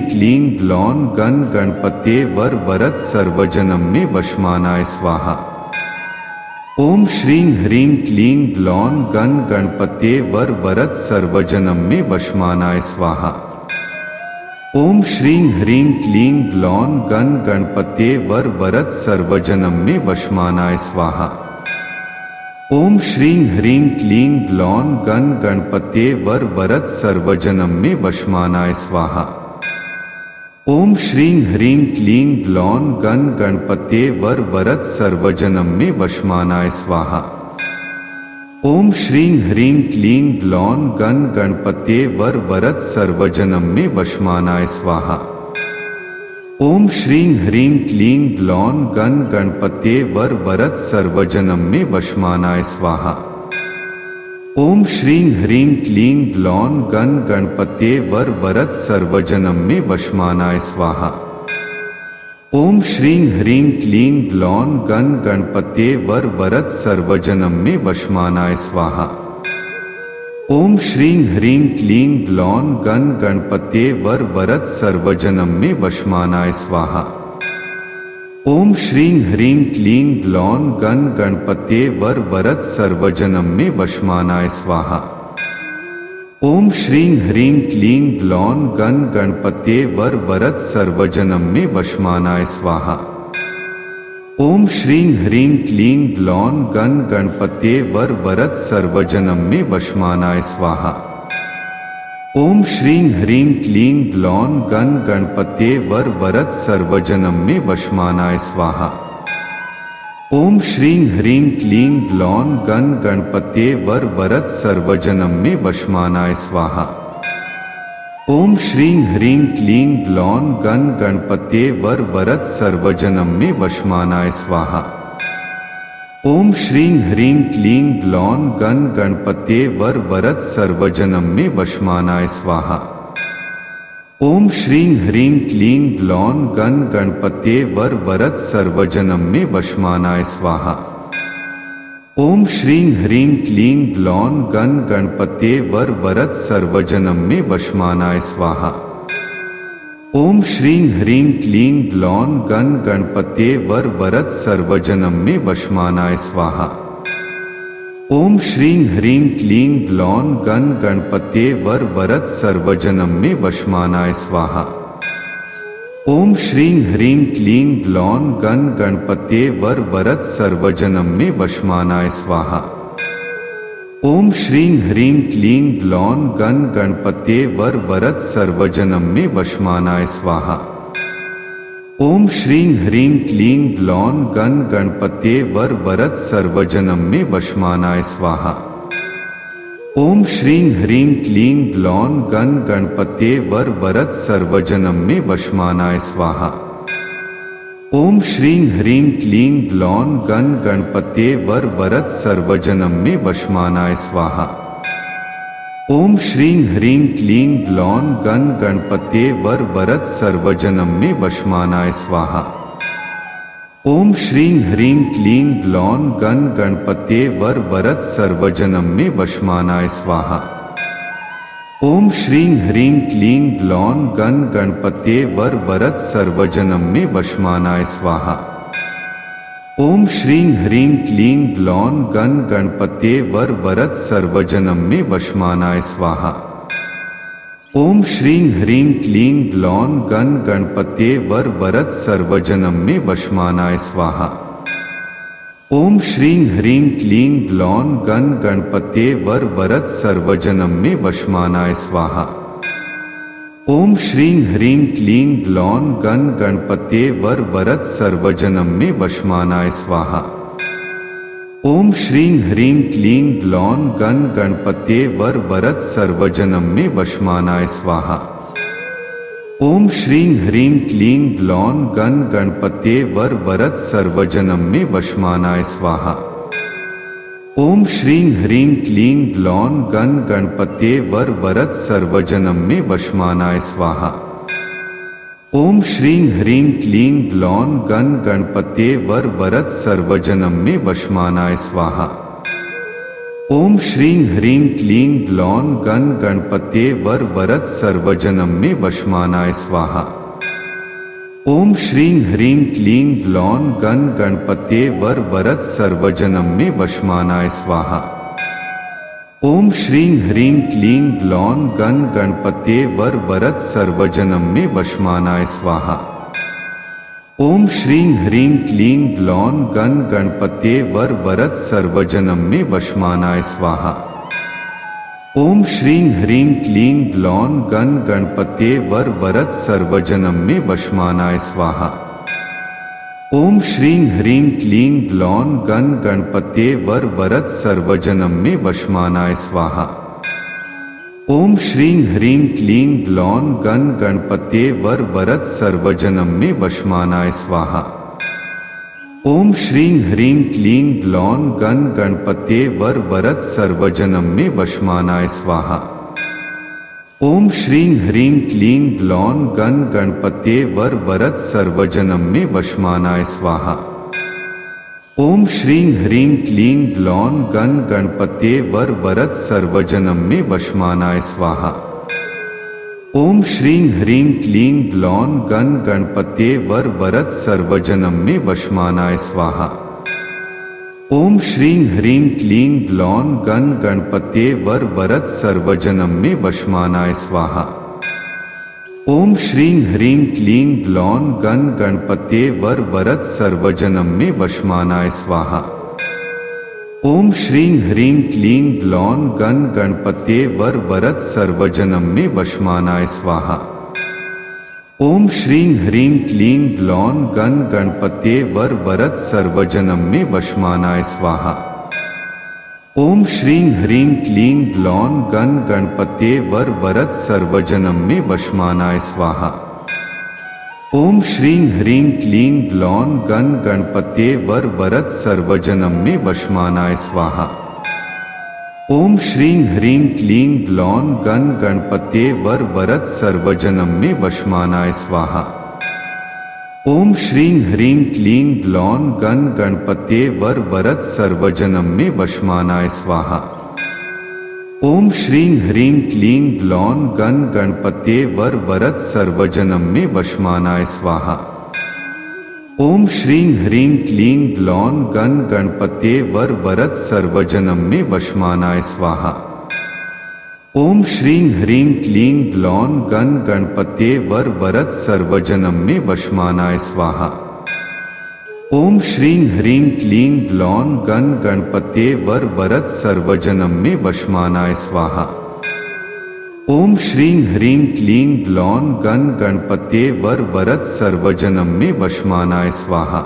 क्लीं ग्लौं गण गणपते वर वरद सर्वजनम में वशमानाय स्वाहा। ओम श्रीं ह्रीं क्लीं ग्लौं गण गणपते वर वरद सर्वजनम में वशमानाय स्वाहा। ओम श्रीं ह्रीं क्लीं ग्लौं गण गणपते वर वरद सर्वजनम में वशमानाय स्वाहा। ओम श्रीं ह्रीं क्लीं ग्लौं गण गणपते वर वरद सर्वजनम में वशमानाय स्वाहा। ओम श्रीं ह्रीं क्लीं ग्लौं गण गणपते वर वरद सर्वजनम में वशमानाय स्वाहा। ओम श्रीं ह्रीं क्लीं ग्लौं गण गणपते वर वरद सर्वजनम में वशमानाय स्वाहा। ओम श्रीं ह्रीं क्लीं ग्लौं गण गणपते वर वरद सर्वजनम में वशमानाय स्वाहा। ओम श्रीं ह्रीं क्लीं ग्लौं गण गणपते वर वरद सर्वजनम में वशमानाय स्वाहा। ओम श्रीं ह्रीं क्लीं ग्लौं गण गणपते वर वरद सर्वजनम में वशमानाय स्वाहा। ओम श्रीं ह्रीं क्लीं ग्लौं गण गणपते वर वरद सर्वजनम में वशमानाय स्वाहा। ओम श्रीं ह्रीं क्लीं ग्लौं गण गणपते वर वरद सर्वजनम में वशमानाय स्वाहा। ओम श्रीं ह्रीं क्लीं ग्लौं गण गणपते वर वरद सर्वजनम में वशमानाय स्वाहा। ओम श्रीं ह्रीं क्लीं ग्लौं गण गणपते वर वरद सर्वजनम में वशमानाय स्वाहा। ओम श्रीं ह्रीं क्लीं ग्लौं गण गणपते वर वरद सर्वजनम में वशमानाय स्वाहा। ओम श्रीं ह्रीं क्लीं ग्लौं गण गणपते वर वरद सर्वजनम में वशमानाय स्वाहा। ओम श्रीं ह्रीं क्लीं ग्लौं गण गणपते वर वरद सर्वजनम में वशमानाय स्वाहा। ओम श्रीं ह्रीं क्लीं ग्लौं गण गणपते वर वरद सर्वजनम में वशमानाय स्वाहा। ओम श्रीं ह्रीं क्लीं ग्लौं गण गणपते वर वरद सर्वजनम में वशमानाय स्वाहा। ओम श्रीं ह्रीं क्लीं ग्लौं गण गणपते वर वरद सर्वजनम में वशमानाय स्वाहा। ओम श्रीं ह्रीं क्लीं ग्लौं गण गणपते वर वरद सर्वजनम में वशमानाय स्वाहा। ओम श्रीं ह्रीं क्लीं ग्लौं गण गणपते वर वरद सर्वजनम में वशमानाय स्वाहा। ओम श्रीं ह्रीं क्लीं ग्लौं गण गणपते वर वरद सर्वजनम में वशमानाय स्वाहा। ओम श्रीं ह्रीं क्लीं ग्लौं गण गणपते वर वरद सर्वजनम में वशमानाय स्वाहा। ओम श्रीं ह्रीं क्लीं ग्लौं गण गणपते वर वरद सर्वजनम में वशमानाय स्वाहा। ओम श्रीं ह्रीं क्लीं ग्लौं गण गणपते वर वरद सर्वजनम में वशमानाय स्वाहा। ओम श्रीं ह्रीं क्लीं ग्लौं गण गणपते वर वरद सर्वजनम में वशमानाय स्वाहा। ओम श्रीं ह्रीं क्लीं ग्लौं गण गणपते वर वरद सर्वजनम में वशमानाय स्वाहा। ओम श्रीं ह्रीं क्लीं ग्लौं गण गणपते वर वरद सर्वजनम में वशमानाय स्वाहा। ओम श्रीं ह्रीं क्लीं ग्लौं गण गणपते वर वरद सर्वजनम में वशमानाय स्वाहा। ओम श्रीं ह्रीं क्लीं ग्लौं गण गणपते वर वरद सर्वजनम में वशमानाय स्वाहा। ओम श्रीं ह्रीं क्लीं ग्लौं गण गणपते वर वरद सर्वजनम में वशमानाय स्वाहा। ओम श्रीं ह्रीं क्लीं ग्लौं गण गणपते वर वरद सर्वजनम में वशमानाय स्वाहा। ओम श्रीं ह्रीं क्लीं ग्लौं गण गणपते वर वरद सर्वजनम में वशमानाय स्वाहा। ओम श्रीं ह्रीं क्लीं ग्लौं गण गणपते वर वरद सर्वजनम में वशमानाय स्वाहा। ओम श्रीं ह्रीं क्लीं ग्लौं गण गणपते वर वरद सर्वजनम में वशमानाय स्वाहा। ओम श्रीं ह्रीं क्लीं ग्लौं गण गणपते वर वरद सर्वजनम में वशमानाय स्वाहा। ओम श्रीं ह्रीं क्लीं ग्लौं गण गणपते वर वरद सर्वजनम में वशमानाय स्वाहा। ओम श्रीं ह्रीं क्लीं ग्लौं गण गणपते वर वरद सर्वजनम में वशमानाय स्वाहा। ओम श्रीं ह्रीं क्लीं ग्लौं गण गणपते वर वरद सर्वजनम में वशमानाय स्वाहा। ओम श्रीं ह्रीं क्लीं ग्लौं गण गणपते वर वरद सर्वजनम में वशमानाय स्वाहा। ओम श्रीं ह्रीं क्लीं ग्लौं गण गणपते वर वरद सर्वजनम में वशमानाय स्वाहा। ओम श्रीं ह्रीं क्लीं ग्लौं गण गणपते वर वरद सर्वजनम में वशमानाय स्वाहा। ओम श्रीं ह्रीं क्लीं ग्लौं गण गणपते वर वरद सर्वजनम में वशमानाय स्वाहा। ओम श्रीं ह्रीं क्लीं ग्लौं गण गणपते वर वरद सर्वजनम में वशमानाय स्वाहा। ओम श्रीं ह्रीं क्लीं ग्लौं गण गणपते वर वरद सर्वजनम में वशमानाय स्वाहा। ओम श्रीं ह्रीं क्लीं ग्लौं गण गणपते वर वरद सर्वजनम में वशमानाय स्वाहा। ओम श्रीं ह्रीं क्लीं ग्लौं गण गणपते वर वरद सर्वजनम में वशमानाय स्वाहा। ओम श्रीं ह्रीं क्लीं ग्लौं गण गणपते वर वरद सर्वजनम में वशमानाय स्वाहा। ओम श्रीं ह्रीं क्लीं ग्लौं गण गणपते वर वरद सर्वजनम में वशमानाय स्वाहा। ओम श्रीं ह्रीं क्लीं ग्लौं गण गणपते वर वरद सर्वजनम में वशमानाय स्वाहा। ओम श्रीं ह्रीं क्लीं ग्लौं गण गणपते वर वरद सर्वजनम में वशमानाय स्वाहा। ओम श्रीं ह्रीं क्लीं ग्लौं गण गणपते वर वरद सर्वजनम में वशमानाय स्वाहा। ओम श्रीं ह्रीं क्लीं ग्लौं गण गणपत्ये वर वरद सर्वजनम में वशमानाय स्वाहा। ओम श्रीं ह्रीं क्लीं ग्लौं गण गणपत्ये वर वरद सर्वजनम में वशमानाय स्वाहा। ओम श्रीं ह्रीं क्लीं ग्लौं गण गणपत्ये वर वरद सर्वजनम में वशमानाय स्वाहा। ओम श्रीं ह्रीं क्लीं ग्लौं गण गणपत्ये वर वरद सर्वजनम में वशमानाय स्वाहा। ओम श्रीं ह्रीं क्लीं ग्लौं गण गणपत्ये वर वरद सर्वजनम में वशमानाय स्वाहा। ओम श्रीं ह्रीं क्लीं ग्लौं गण गणपत्ये वर वरद सर्वजनम में वशमानाय स्वाहा। ओम श्रीं ह्रीं क्लीं ग्लौं गण गणपत्ये वर वरद सर्वजनम में वशमानाय स्वाहा। ओम श्रीं ह्रीं क्लीं ग्लौं गण गणपत्ये वर वरद सर्वजनम में वशमानाय स्वाहा।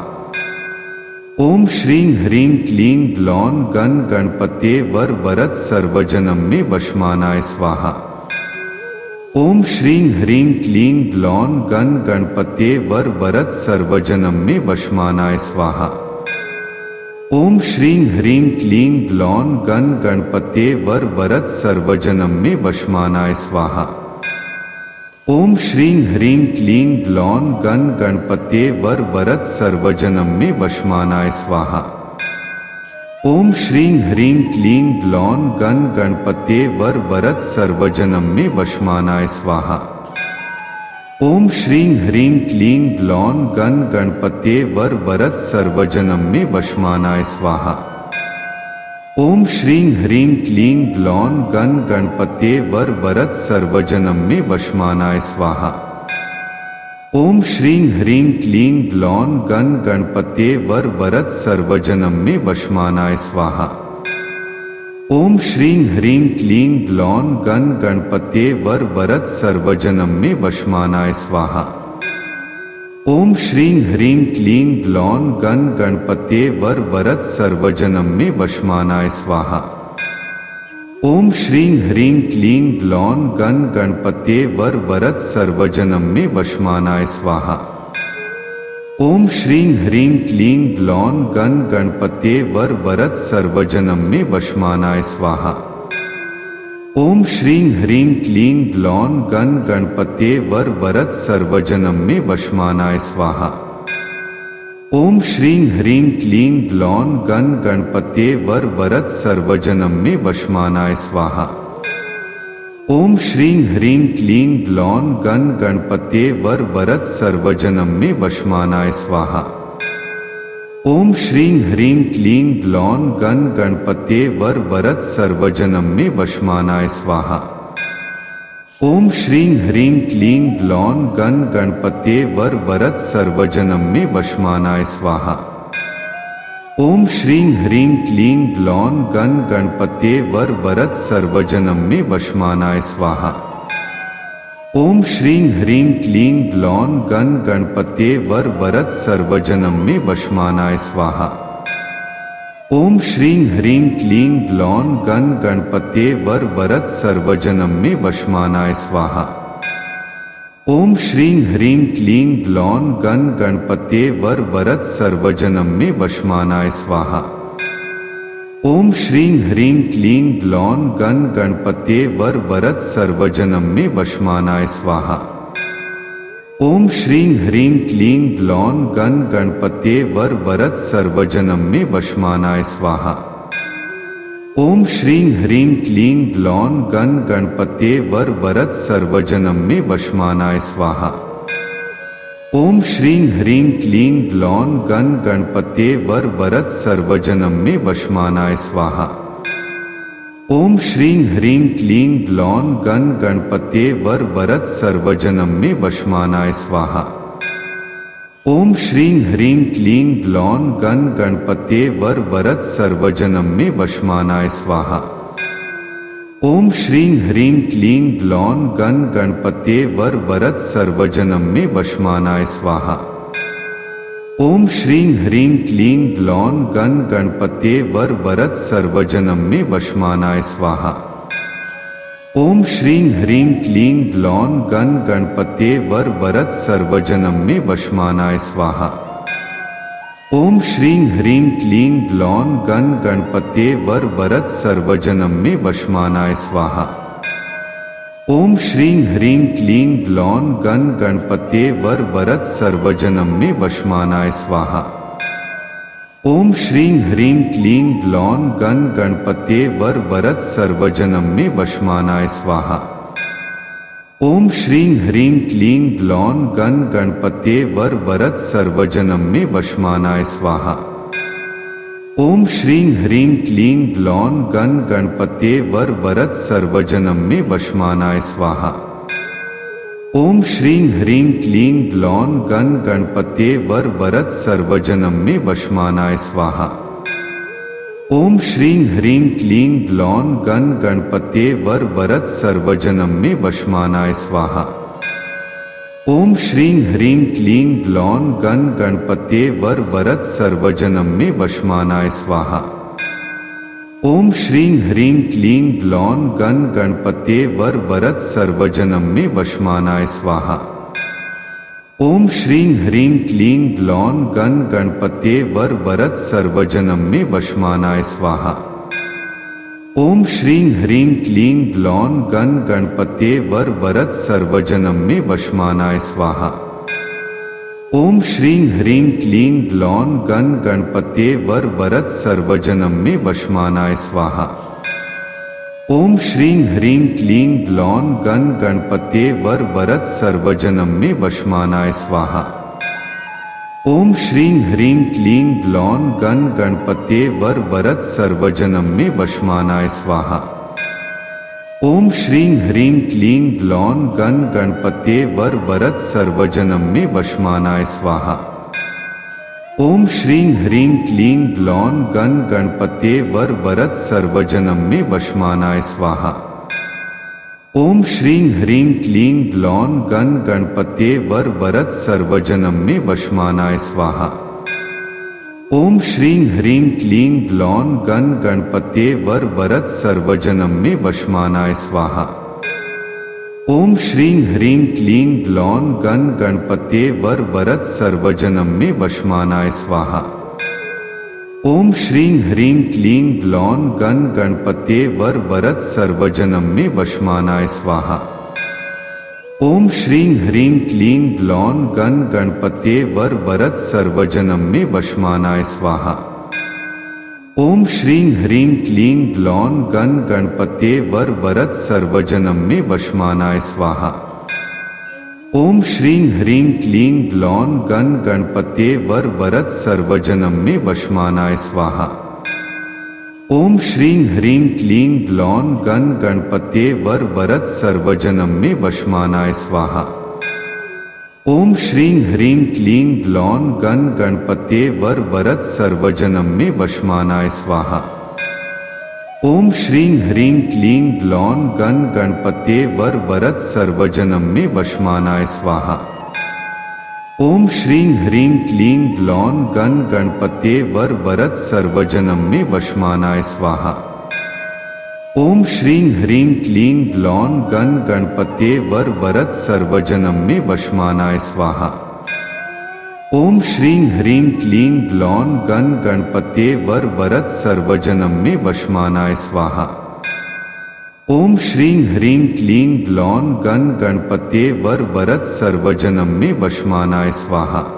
ओम श्रीं ह्रीं क्लीं ग्लौं गण गणपत्ये वर वरद सर्वजनम में वशमानाय स्वाहा। ओम श्रीं ह्रीं क्लीं ग्लौं गण गणपत्ये वर वरद सर्वजनम में वशमानाय स्वाहा। ओम श्रीं ह्रीं क्लीं ग्लौं गण गणपत्ये वर वरद सर्वजनम में वशमानाय स्वाहा। ओम श्रीं ह्रीं क्लीं ग्लौं गण गणपत्ये वर वरद सर्वजनम में वशमानाय स्वाहा। ओम श्रीं ह्रीं क्लीं ग्लौं गण गणपत्ये वर वरद सर्वजनम में वशमानाय स्वाहा। ओम श्रीं ह्रीं क्लीं ग्लौं गण गणपत्ये वर वरद सर्वजनम में वशमानाय स्वाहा। ओम श्रीं ह्रीं क्लीं ग्लौं गण गणपत्ये वर वरद सर्वजनम में वशमानाय स्वाहा। ओम श्रीं ह्रीं क्लीं ग्लौं गण गणपत्ये वर वरद सर्वजनम में वशमानाय स्वाहा। ओम श्रीं ह्रीं क्लीं ग्लौं गण गणपत्ये वर वरद सर्वजनम में वशमानाय स्वाहा। ओम श्रीं ह्रीं क्लीं ग्लौं गण गणपत्ये वर वरद सर्वजनम में वशमानाय स्वाहा। ओम श्रीं ह्रीं क्लीं ग्लौं गण गणपत्ये वर वरद सर्वजनम में वशमानाय स्वाहा। ओम श्रीं ह्रीं क्लीं ग्लौं गण गणपत्ये वर वरद सर्वजनम में वशमानाय स्वाहा। ओम श्रीं ह्रीं क्लीं ग्लौं गण गणपत्ये वर वरद सर्वजनम में वशमानाय स्वाहा। ओम श्रीं ह्रीं क्लीं ग्लौं गण गणपत्ये वर वरद सर्वजनम में वशमानाय स्वाहा। ओम श्रीं ह्रीं क्लीं ग्लौं गण गणपत्ये वर वरद सर्वजनम में वशमानाय स्वाहा। ओम श्रीं ह्रीं क्लीं ग्लौं गण गणपत्ये वर वरद सर्वजनम में वशमानाय स्वाहा। ओम श्रीं ह्रीं क्लीं ग्लौं गण गणपत्ये वर वरद सर्वजनम में वशमानाय स्वाहा। ओम श्रीं ह्रीं क्लीं ग्लौं गण गणपत्ये वर वरद सर्वजनम में वशमानाय स्वाहा। ओम श्रीं ह्रीं क्लीं ग्लौं गण गणपत्ये वर वरद सर्वजनम में वशमानाय स्वाहा। ओम श्रीं ह्रीं क्लीं ग्लौं गण गणपत्ये वर वरद सर्वजनम में वशमानाय स्वाहा। ओम श्रीं ह्रीं क्लीं ग्लौं गण गणपत्ये वर वरद सर्वजनम में वशमानाय स्वाहा। ओम श्रीं ह्रीं क्लीं ग्लौं गण गणपत्ये वर वरद सर्वजनम में वशमानाय स्वाहा। ओम श्रीं ह्रीं क्लीं ग्लौं गण गणपत्ये वर वरद सर्वजनम में वशमानाय स्वाहा। ओम श्रीं ह्रीं क्लीं ग्लौं गण गणपत्ये वर वरद सर्वजनम में वशमानाय स्वाहा। ओम श्रीं ह्रीं क्लीं ग्लौं गण गणपत्ये वर वरद सर्वजनम में वशमानाय स्वाहा। ओम श्रीं ह्रीं क्लीं ग्लौं गण गणपत्ये वर वरद सर्वजनम में वशमानाय स्वाहा। ओम श्रीं ह्रीं क्लीं ग्लौं गण गणपत्ये वर वरद सर्वजनम में वशमानाय स्वाहा। ओम श्रीं ह्रीं क्लीं ग्लौं गण गणपत्ये वर वरद सर्वजनम में वशमानाय स्वाहा। ओम श्रीं ह्रीं क्लीं ग्लौं गण गणपत्ये वर वरद सर्वजनम में वशमानाय स्वाहा। ओम श्रीं ह्रीं क्लीं ग्लौं गण गणपते वर वरद सर्वजनम में वशमानाय स्वाहा। ओम श्रीं ह्रीं क्लीं ग्लौं गण गणपते वर वरद सर्वजनम में वशमानाय स्वाहा। ओम श्रीं ह्रीं क्लीं ग्लौं गण गणपते वर वरद सर्वजनम में वशमानाय स्वाहा। ओम श्रीं ह्रीं क्लीं ग्लौं गण गणपते वर वरद सर्वजनम में वशमानाय स्वाहा। ओम श्रीं ह्रीं क्लीं ग्लौं गण गणपते वर वरद सर्वजनम में वशमानाय स्वाहा। ओम श्रीं ह्रीं क्लीं ग्लौं गण गणपते वर वरद सर्वजनम में वशमानाय स्वाहा। ओम श्रीं ह्रीं क्लीं ग्लौं गण गणपते वर वरद सर्वजनम में वशमानाय स्वाहा। ओम श्रीं ह्रीं क्लीं ग्लौं गण गणपते वर वरद सर्वजनम में वशमानाय स्वाहा। ओम श्रीं ह्रीं क्लीं ग्लौं गण गणपते वर वरद सर्वजनम में वशमानाय स्वाहा। ओम श्रीं ह्रीं क्लीं ग्लौं गण गणपते वर वरद सर्वजनम में वशमानाय स्वाहा। ओम श्रीं ह्रीं क्लीं ग्लौं गण गणपते वर वरद सर्वजनम में वशमानाय स्वाहा। ओम श्रीं ह्रीं क्लीं ग्लौं गण गणपते वर वरद सर्वजनम में वशमानाय स्वाहा। ओम श्रीं ह्रीं क्लीं ग्लौं गण गणपते वर वरद सर्वजनम में वशमानाय स्वाहा। ओम श्रीं ह्रीं क्लीं ग्लौं गण गणपते वर वरद सर्वजनम में वशमानाय स्वाहा। ओम श्रीं ह्रीं क्लीं ग्लौं गण गणपते वर वरद सर्वजनम में वशमानाय स्वाहा। ओम श्रीं ह्रीं क्लीं ग्लौं गण गणपते वर वरद सर्वजनम में वशमानाय स्वाहा। ओम श्रीं ह्रीं क्लीं ग्लौं गण गणपते वर वरद सर्वजनम में वशमानाय स्वाहा। ओम श्रीं ह्रीं क्लीं ग्लौं गण गणपते वर वरद सर्वजनम में वशमानाय स्वाहा। ओम श्रीं ह्रीं क्लीं ग्लौं गण गणपते वर वरद सर्वजनम में वशमानाय स्वाहा। ओम श्रीं ह्रीं क्लीं ग्लौं गण गणपते वर वरद सर्वजनम में वशमानाय स्वाहा। ओम श्रीं ह्रीं क्लीं ग्लौं गण गणपते वर वरद सर्वजनम में वशमानाय स्वाहा। ओम श्रीं ह्रीं क्लीं ग्लौं गण गणपते वर वरद सर्वजनम में वशमानाय स्वाहा। ओम श्रीं ह्रीं क्लीं ग्लौं गण गणपते वर वरद सर्वजनम में वशमानाय स्वाहा। ओम श्रीं ह्रीं क्लीं ग्लौं गण गणपते वर वरद सर्वजनम में वशमानाय स्वाहा। ओम श्रीं ह्रीं क्लीं ग्लौं गण गणपते वर वरद सर्वजनम में वशमानाय स्वाहा। ओम श्रीं ह्रीं क्लीं ग्लौं गण गणपते वर वरद सर्वजनम में वशमानाय स्वाहा। ओम श्रीं ह्रीं क्लीं ग्लौं गण गणपते वर वरद सर्वजनम में वशमानाय स्वाहा। ओम श्रीं ह्रीं क्लीं ग्लौं गण गणपते वर वरद सर्वजनम में वशमानाय स्वाहा। ओम श्रीं ह्रीं क्लीं ग्लौं गण गणपते वर वरद सर्वजनम में वशमानाय स्वाहा। ओम श्रीं ह्रीं क्लीं ग्लौं गण गणपते वर वरद सर्वजनम में वशमानाय स्वाहा। ओम श्रीं ह्रीं क्लीं ग्लौं गण गणपते वर वरद सर्वजनम में वशमानाय स्वाहा।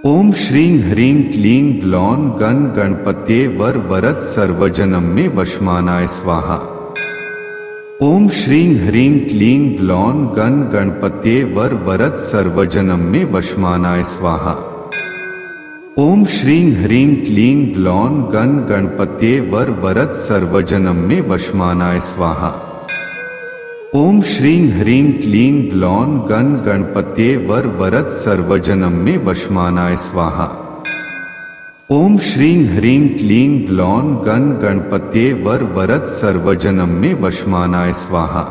ओम श्रीं ह्रीं क्लीं ग्लौं गण गणपते वर वरद सर्वजनम में वशमानाय स्वाहा। ओम श्रीं ह्रीं क्लीं ग्लौं गण गणपते वर वरद सर्वजनम में वशमानाय स्वाहा। ओम श्रीं ह्रीं क्लीं ग्लौं गण गणपते वर वरद सर्वजनम में वशमानाय स्वाहा। ओम श्रीं ह्रीं क्लीं ग्लौं गण गणपते वर वरद सर्वजनम में वशमानाय स्वाहा। ओम श्रीं ह्रीं क्लीं ग्लौं गण गणपते वर वरद सर्वजनम में वशमानाय स्वाहा।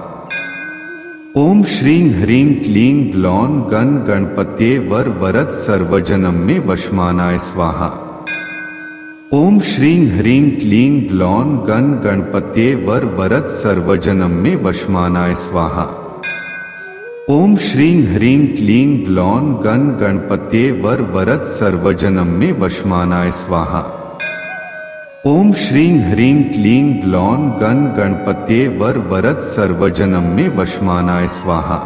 ओम श्रीं ह्रीं क्लीं ग्लौं गण गणपते वर वरद सर्वजनम में वशमानाय स्वाहा। ओम श्रीं ह्रीं क्लीं ग्लौं गण गणपते वर वरद सर्वजनम में वशमानाय स्वाहा। ओम श्रीं ह्रीं क्लीं ग्लौं गण गणपते वर वरद सर्वजनम में वशमानाय स्वाहा। ओम श्रीं ह्रीं क्लीं ग्लौं गण गणपते वर वरद सर्वजनम में वशमानाय स्वाहा।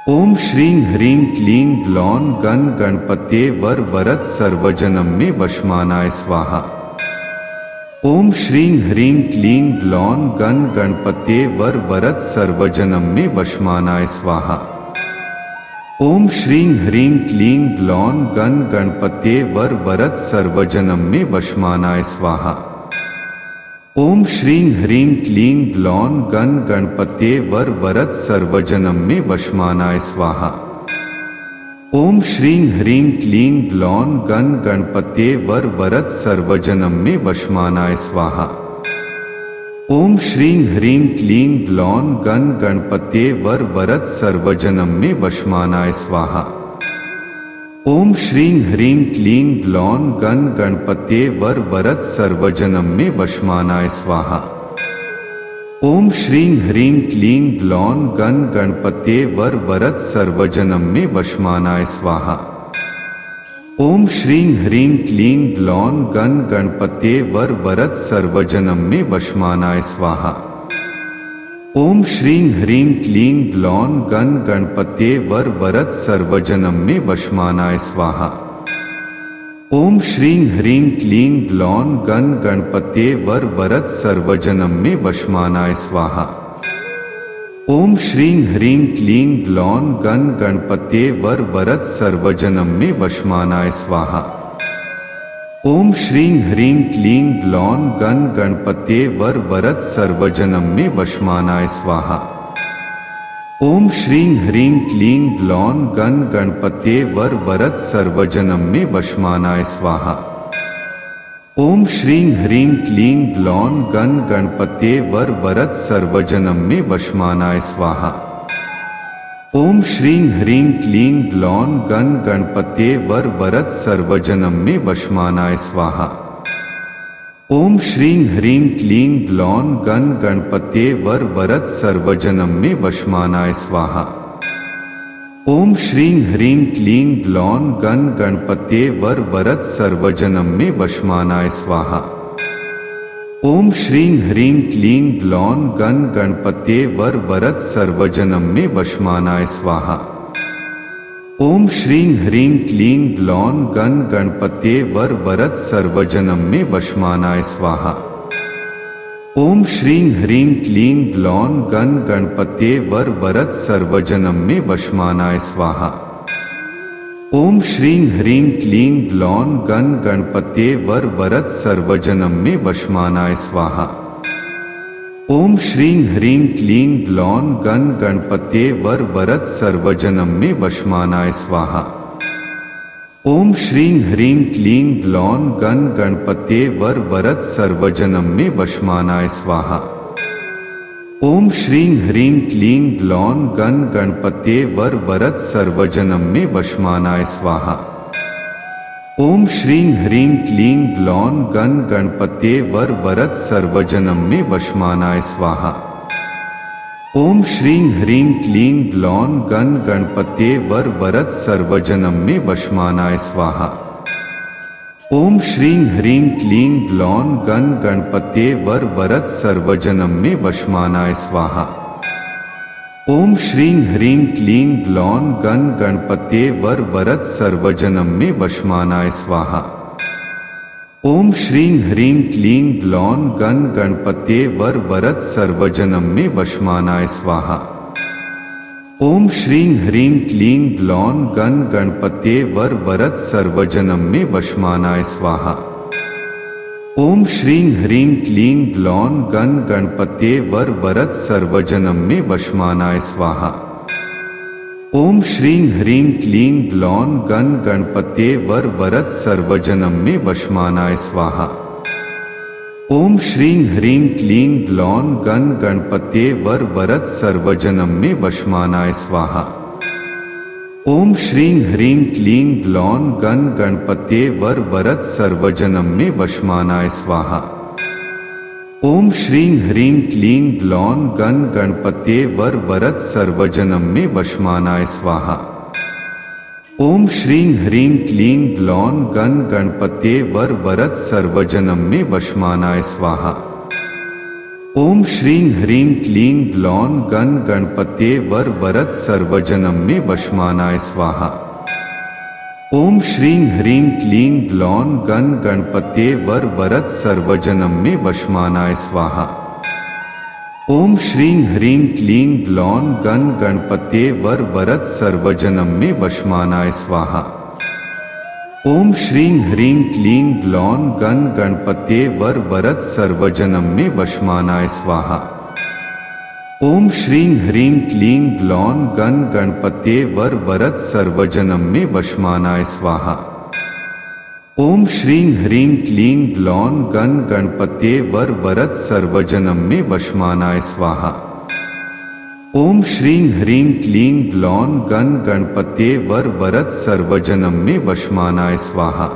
ओम श्रीं ह्रीं क्लीं ग्लौं गण गणपते वर वरद सर्वजनम में वशमानाय स्वाहा। ओम श्रीं ह्रीं क्लीं ग्लौं गण गणपते वर वरद सर्वजनम में वशमानाय स्वाहा। ओम श्रीं ह्रीं क्लीं ग्लौं गण गणपते वर वरद सर्वजनम में वशमानाय स्वाहा। ओम श्रीं ह्रीं क्लीं ग्लौं गण गणपते वर वरद सर्वजनम में वशमानाय स्वाहा। ओम श्रीं ह्रीं क्लीं ग्लौं गण गणपते वर वरद सर्वजनम में वशमानाय स्वाहा। ओम श्रीं ह्रीं क्लीं ग्लौं गण गणपते वर वरद सर्वजनम में वशमानाय स्वाहा। ओम श्रीं ह्रीं क्लीं ग्लौं गण गणपते वर वरद सर्वजनम में वशमानाय स्वाहा। ओम श्रीं ह्रीं क्लीं ग्लौं गण गणपते वर वरद सर्वजनम में वशमानाय स्वाहा। ओम श्रीं ह्रीं क्लीं ग्लौं गण गणपते वर वरद सर्वजनम में वशमानाय स्वाहा। ओम श्रीं ह्रीं क्लीं ग्लौं गण गणपते वर वरद सर्वजनम में वशमानाय स्वाहा। ओम श्रीं ह्रीं क्लीं ग्लौं गण गणपते वर वरद सर्वजनम में वशमानाय स्वाहा। ओम श्रीं ह्रीं क्लीं ग्लौं गण गणपते वर वरद सर्वजनम में वशमानाय स्वाहा। ओम श्रीं ह्रीं क्लीं ग्लौं गण गणपते वर वरद सर्वजनम में वशमानाय स्वाहा। ओम श्रीं ह्रीं क्लीं ग्लौं गण गणपते वर वरद सर्वजनम में वशमानाय स्वाहा। ओम श्रीं ह्रीं क्लीं ग्लौं गण गणपते वर वरद सर्वजनम में वशमानाय स्वाहा। ओम श्रीं ह्रीं क्लीं ग्लौं गण गणपते वर वरद सर्वजनम में वशमानाय स्वाहा। ओम श्रीं ह्रीं क्लीं ग्लौं गण गणपते वर वरद सर्वजनम में वशमानाय स्वाहा। ओम श्रीं ह्रीं क्लीं ग्लौं गण गणपते वर वरद सर्वजनम में वशमानाय स्वाहा। ओम श्रीं ह्रीं क्लीं ग्लौं गण गणपते वर वरद सर्वजनम में वशमानाय स्वाहा। ओम श्रीं ह्रीं क्लीं ग्लौं गण गणपते वर वरद सर्वजनम में वशमानाय स्वाहा। ओम श्रीं ह्रीं क्लीं ग्लौं गण गणपते वर वरद सर्वजनम में वशमानाय स्वाहा। ओम श्रीं ह्रीं क्लीं ग्लौं गण गणपते वर वरद सर्वजनम में वशमानाय स्वाहा। ओम श्रीं ह्रीं क्लीं ग्लौं गण गणपते वर वरद सर्वजनम में वशमानाय स्वाहा। ओम श्रीं ह्रीं क्लीं ग्लौं गण गणपते वर वरद सर्वजनम में वशमानाय स्वाहा। ओम श्रीं ह्रीं क्लीं ग्लौं गण गणपते वर वरद सर्वजनम में वशमानाय स्वाहा। ओम श्रीं ह्रीं क्लीं ग्लौं गण गणपते वर वरद सर्वजनम में वशमानाय स्वाहा। ओम श्रीं ह्रीं क्लीं ग्लौं गण गणपते वर वरद सर्वजनम में वशमानाय स्वाहा। ओम श्रीं ह्रीं क्लीं ग्लौं गण गणपते वर वरद सर्वजनम में वशमानाय स्वाहा। ओम श्रीं ह्रीं क्लीं ग्लौं गण गणपते वर वरद सर्वजनम में वशमानाय स्वाहा। ओम श्रीं ह्रीं क्लीं ग्लौं गण गणपते वर वरद सर्वजनम में वशमानाय स्वाहा। ओम श्रीं ह्रीं क्लीं ग्लौं गण गणपते वर वरद सर्वजनम में वशमानाय स्वाहा। ओम श्रीं ह्रीं क्लीं ग्लौं गण गणपते वर वरद सर्वजनम में वशमानाय स्वाहा। ओम श्रीं ह्रीं क्लीं ग्लौं गण गणपते वर वरद सर्वजनम में वशमानाय स्वाहा। ओम श्रीं ह्रीं क्लीं ग्लौं गण गणपते वर वरद सर्वजनम में वशमानाय स्वाहा। ओम श्रीं ह्रीं क्लीं ग्लौं गण गणपते वर वरद सर्वजनम में वशमानाय स्वाहा। ओम श्रीं ह्रीं क्लीं ग्लौं गण गणपते वर वरद सर्वजनम में वशमानाय स्वाहा। ओम श्रीं ह्रीं क्लीं ग्लौं गण गणपते वर वरद सर्वजनम में वशमानाय स्वाहा। ओम श्रीं ह्रीं क्लीं ग्लौं गण गणपते वर वरद सर्वजनम में वशमानाय स्वाहा। ओम श्रीं ह्रीं क्लीं ग्लौं गण गणपते वर वरद सर्वजनम में वशमानाय स्वाहा। ओम श्रीं ह्रीं क्लीं ग्लौं गण गणपते वर वरद सर्वजनम में वशमानाय स्वाहा। ओम श्रीं ह्रीं क्लीं ग्लौं गण गणपते वर वरद सर्वजनम में वशमानाय स्वाहा। ओम श्रीं ह्रीं क्लीं ग्लौं गण गणपते वर वरद सर्वजनम में वशमानाय स्वाहा। ओम श्रीं ह्रीं क्लीं ग्लौं गण गणपते वर वरद सर्वजनम में वशमानाय स्वाहा। ओम श्रीं ह्रीं क्लीं ग्लौं गण गणपते वर वरद सर्वजनम में वशमानाय स्वाहा।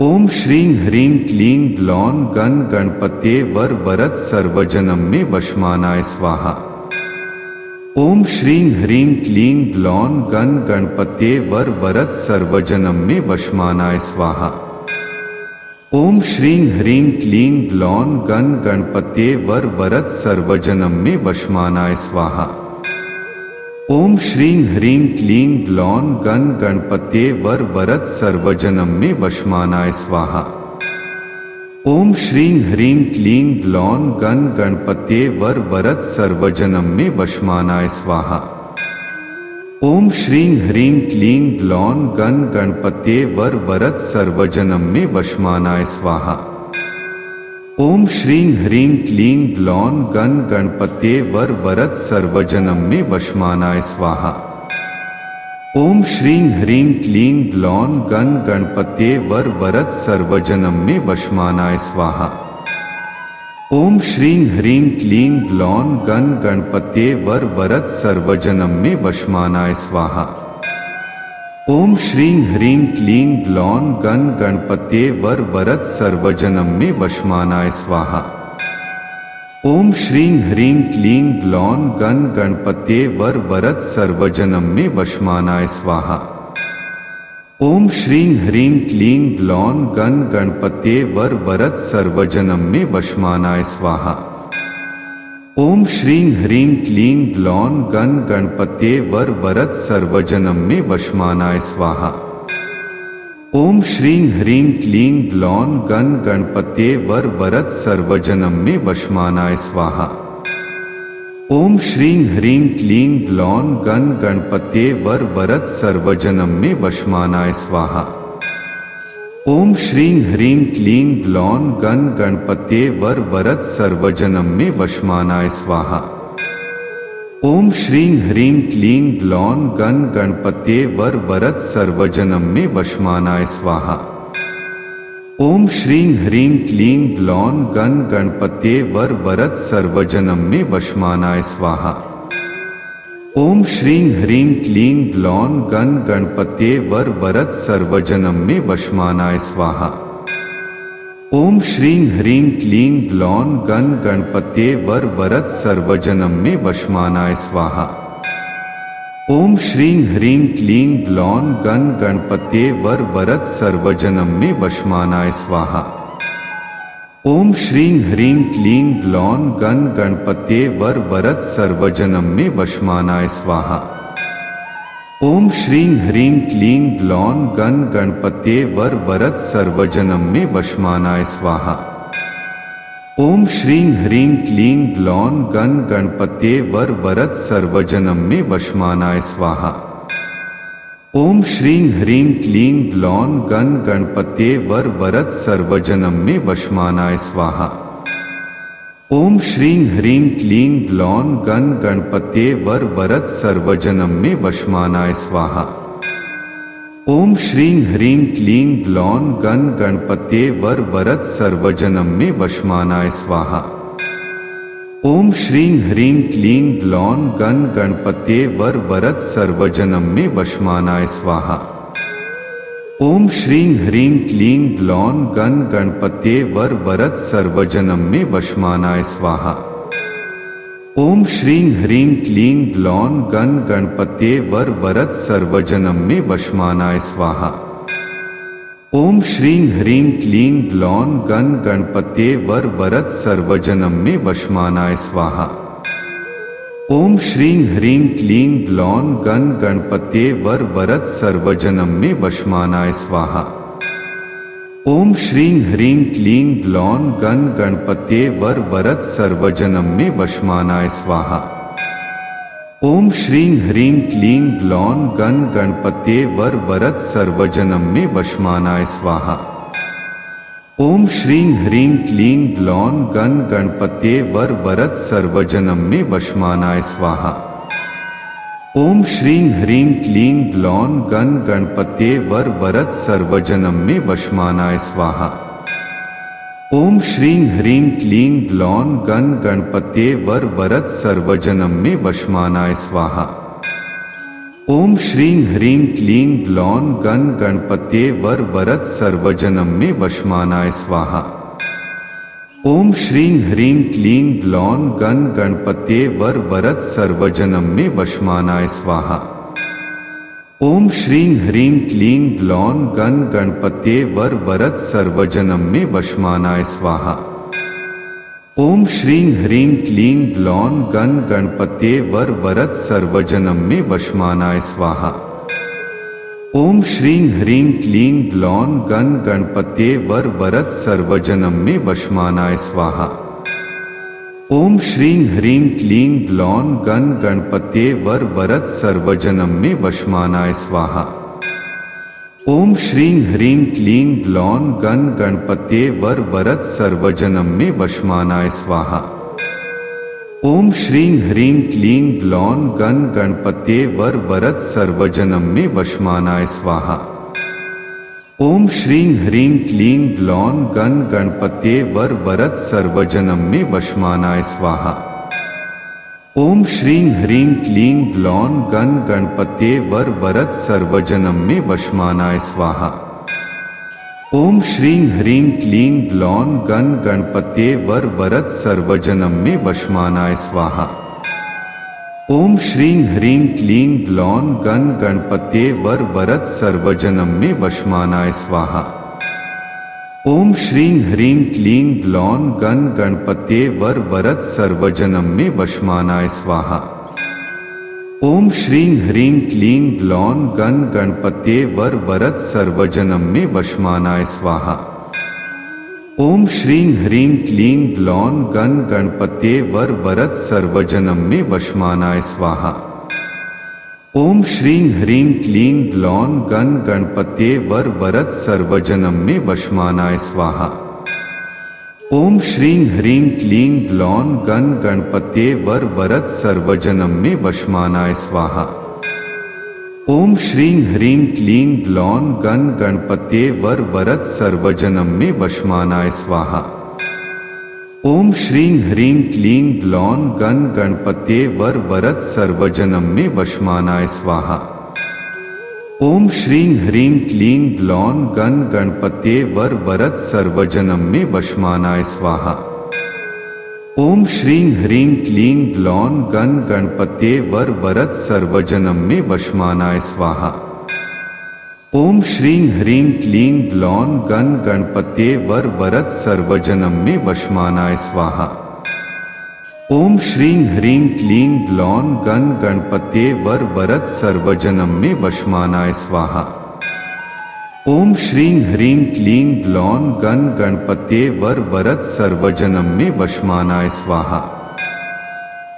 ओम श्रीं ह्रीं क्लीं ग्लौं गण गणपते वर वरद सर्वजनम में वशमानाय स्वाहा। ओम श्रीं ह्रीं क्लीं ग्लौं गण गणपते वर वरद सर्वजनम में वशमानाय स्वाहा। ओम श्रीं ह्रीं क्लीं ग्लौं गण गणपते वर वरद सर्वजनम में वशमानाय स्वाहा। ओम श्रीं ह्रीं क्लीं ग्लौं गण गणपते वर वरद सर्वजनम में वशमानाय स्वाहा। ओम श्रीं ह्रीं क्लीं ग्लौं गण गणपते वर वरद सर्वजनम में वशमानाय स्वाहा। ओम श्रीं ह्रीं क्लीं ग्लौं गण गणपते वर वरद सर्वजनम में वशमानाय स्वाहा। ओम श्रीं ह्रीं क्लीं ग्लौं गण गणपते वर वरद सर्वजनम में वशमानाय स्वाहा। ओम श्रीं ह्रीं क्लीं ग्लौं गण गणपते वर वरद सर्वजनम में वशमानाय स्वाहा। ओम श्रीं ह्रीं क्लीं ग्लौं गण गणपते वर वरद सर्वजनम में वशमानाय स्वाहा। ओम श्रीं ह्रीं क्लीं ग्लौं गण गणपते वर वरद सर्वजनम में वशमानाय स्वाहा। ओम श्रीं ह्रीं क्लीं ग्लौं गण गणपते वर वरद सर्वजनम में वशमानाय स्वाहा। ओम श्रीं ह्रीं क्लीं ग्लौं गण गणपते वर वरद सर्वजनम में वशमानाय स्वाहा। ओम श्रीं ह्रीं क्लीं ग्लौं गण गणपते वर वरद सर्वजनम में वशमानाय स्वाहा। ओम श्रीं ह्रीं क्लीं ग्लौं गण गणपते वर वरद सर्वजनम में वशमानाय स्वाहा। ओम श्रीं ह्रीं क्लीं ग्लौं गण गणपते वर वरद सर्वजनम में वशमानाय स्वाहा। ओम श्रीं ह्रीं क्लीं ग्लौं गण गणपते वर वरद सर्वजनम में वशमानाय स्वाहा। ओम श्रीं ह्रीं क्लीं ग्लौं गण गणपते वर वरद सर्वजनम में वशमानाय स्वाहा। ओम श्रीं ह्रीं क्लीं ग्लौं गण गणपते वर वरद सर्वजनम में वशमानाय स्वाहा। ओम श्रीं ह्रीं क्लीं ग्लौं गण गणपते वर वरद सर्वजनम में वशमानाय स्वाहा। ओम श्रीं ह्रीं क्लीं ग्लौं गण गणपते वर वरद सर्वजनम में वशमानाय स्वाहा। ओम श्रीं ह्रीं क्लीं ग्लौं गण गणपते वर वरद सर्वजनम में वशमानाय स्वाहा। ओम श्रीं ह्रीं क्लीं ग्लौं गण गणपते वर वरद सर्वजनम में वशमानाय स्वाहा। ओम श्रीं ह्रीं क्लीं ग्लौं गण गणपते वर वरद सर्वजनम में वशमानाय स्वाहा। ओम श्रीं ह्रीं क्लीं ग्लौं गण गणपते वर वरद सर्वजनम में वशमानाय स्वाहा। ओम श्रीं ह्रीं क्लीं ग्लौं गण गणपते वर वरद सर्वजनम में वशमानाय स्वाहा। ओम श्रीं ह्रीं क्लीं ग्लौं गण गणपते वर वरद सर्वजनम में वशमानाय स्वाहा। ओम श्रीं ह्रीं क्लीं ग्लौं गण गणपते वर वरद सर्वजनम में वशमानाय स्वाहा। ओम श्रीं ह्रीं क्लीं ग्लौं गण गणपते वर वरद सर्वजनम में वशमानाय स्वाहा। ओम श्रीं ह्रीं क्लीं ग्लौं गण गणपते वर वरद सर्वजनम में वशमानाय स्वाहा। ओम श्रीं ह्रीं क्लीं ग्लौं गण गणपते वर वरद सर्वजनम में वशमानाय स्वाहा। ओम श्रीं ह्रीं क्लीं ग्लौं गण गणपते वर वरद सर्वजनम में वशमानाय स्वाहा। ओम श्रीं ह्रीं क्लीं ग्लौं गण गणपते वर वरद सर्वजनम में वशमानाय स्वाहा। ओम श्रीं ह्रीं क्लीं ग्लौं गण गणपते वर वरद सर्वजनम में वशमानाय स्वाहा। ओम श्रीं ह्रीं क्लीं ग्लौं गण गणपते वर वरद सर्वजनम में वशमानाय स्वाहा। ओम श्रीं ह्रीं क्लीं ग्लौं गण गणपते वर वरद सर्वजनम में वशमानाय स्वाहा। ओम श्रीं ह्रीं क्लीं ग्लौं गण गणपते वर वरद सर्वजनम में वशमानाय स्वाहा। ओम श्रीं ह्रीं क्लीं ग्लौं गण गणपते वर वरद सर्वजनम में वशमानाय स्वाहा। ओम श्रीं ह्रीं क्लीं ग्लौं गण गणपते वर वरद सर्वजनम में वशमानाय स्वाहा। ओम श्रीं ह्रीं क्लीं ग्लौं गण गणपते वर वरद सर्वजनम में वशमानाय स्वाहा। ओम श्रीं ह्रीं क्लीं ग्लौं गण गणपते वर वरद सर्वजनम में वशमानाय स्वाहा। ओम श्रीं ह्रीं क्लीं ग्लौं गण गणपते वर वरद सर्वजनम में वशमानाय स्वाहा। ओम श्रीं ह्रीं क्लीं ग्लौं गण गणपते वर वरद सर्वजनम में वशमानाय स्वाहा। ओम श्रीं ह्रीं क्लीं ग्लौं गण गणपते वर वरद सर्वजनम में वशमानाय स्वाहा। ओम श्रीं ह्रीं क्लीं ग्लौं गण गणपते वर वरद सर्वजनम में वशमानाय स्वाहा। ओम श्रीं ह्रीं क्लीं ग्लौं गण गणपते वर वरद सर्वजनम में वशमानाय स्वाहा। ओम श्रीं ह्रीं क्लीं ग्लौं गण गणपते वर वरद सर्वजनम में वशमानाय स्वाहा। ओम श्रीं ह्रीं क्लीं ग्लौं गण गणपते वर वरद सर्वजनम में वशमानाय स्वाहा। ओम श्रीं ह्रीं क्लीं ग्लौं गण गणपते वर वरद सर्वजनम में वशमानाय स्वाहा। ओम श्रीं ह्रीं क्लीं ग्लौं गण गणपते वर वरद सर्वजनम में वशमानाय स्वाहा। ओम श्रीं ह्रीं क्लीं ग्लौं गण गणपते वर वरद सर्वजनम में वशमानाय स्वाहा। ओम श्रीं ह्रीं क्लीं ग्लौं गण गणपते वर वरद सर्वजनम में वशमानाय स्वाहा। ओम श्रीं ह्रीं क्लीं ग्लौं गण गणपते वर वरद सर्वजनम में वशमानाय स्वाहा। ओम श्रीं ह्रीं क्लीं ग्लौं गण गणपते वर वरद सर्वजनम में वशमानाय स्वाहा। ओम श्रीं ह्रीं क्लीं ग्लौं गण गणपते वर वरद सर्वजनम में वशमानाय स्वाहा। ओम श्रीं ह्रीं क्लीं ग्लौं गण गणपते वर वरद सर्वजनम में वशमानाय स्वाहा। ओम श्रीं ह्रीं क्लीं ग्लौं गण गणपते वर वरद सर्वजनम में वशमानाय स्वाहा। ओम श्रीं ह्रीं क्लीं ग्लौं गण गणपते वर वरद सर्वजनम में वशमानाय स्वाहा। ओम श्रीं ह्रीं क्लीं ग्लौं गण गणपते वर वरद सर्वजनम में वशमानाय स्वाहा। ओम श्रीं ह्रीं क्लीं ग्लौं गण गणपते वर वरद सर्वजनम में वशमानाय स्वाहा। ओम श्रीं ह्रीं क्लीं ग्लौं गण गणपते वर वरद सर्वजनम में वशमानाय स्वाहा। ओम श्रीं ह्रीं क्लीं ग्लौं गण गणपते वर वरद सर्वजनम में वशमानाय स्वाहा।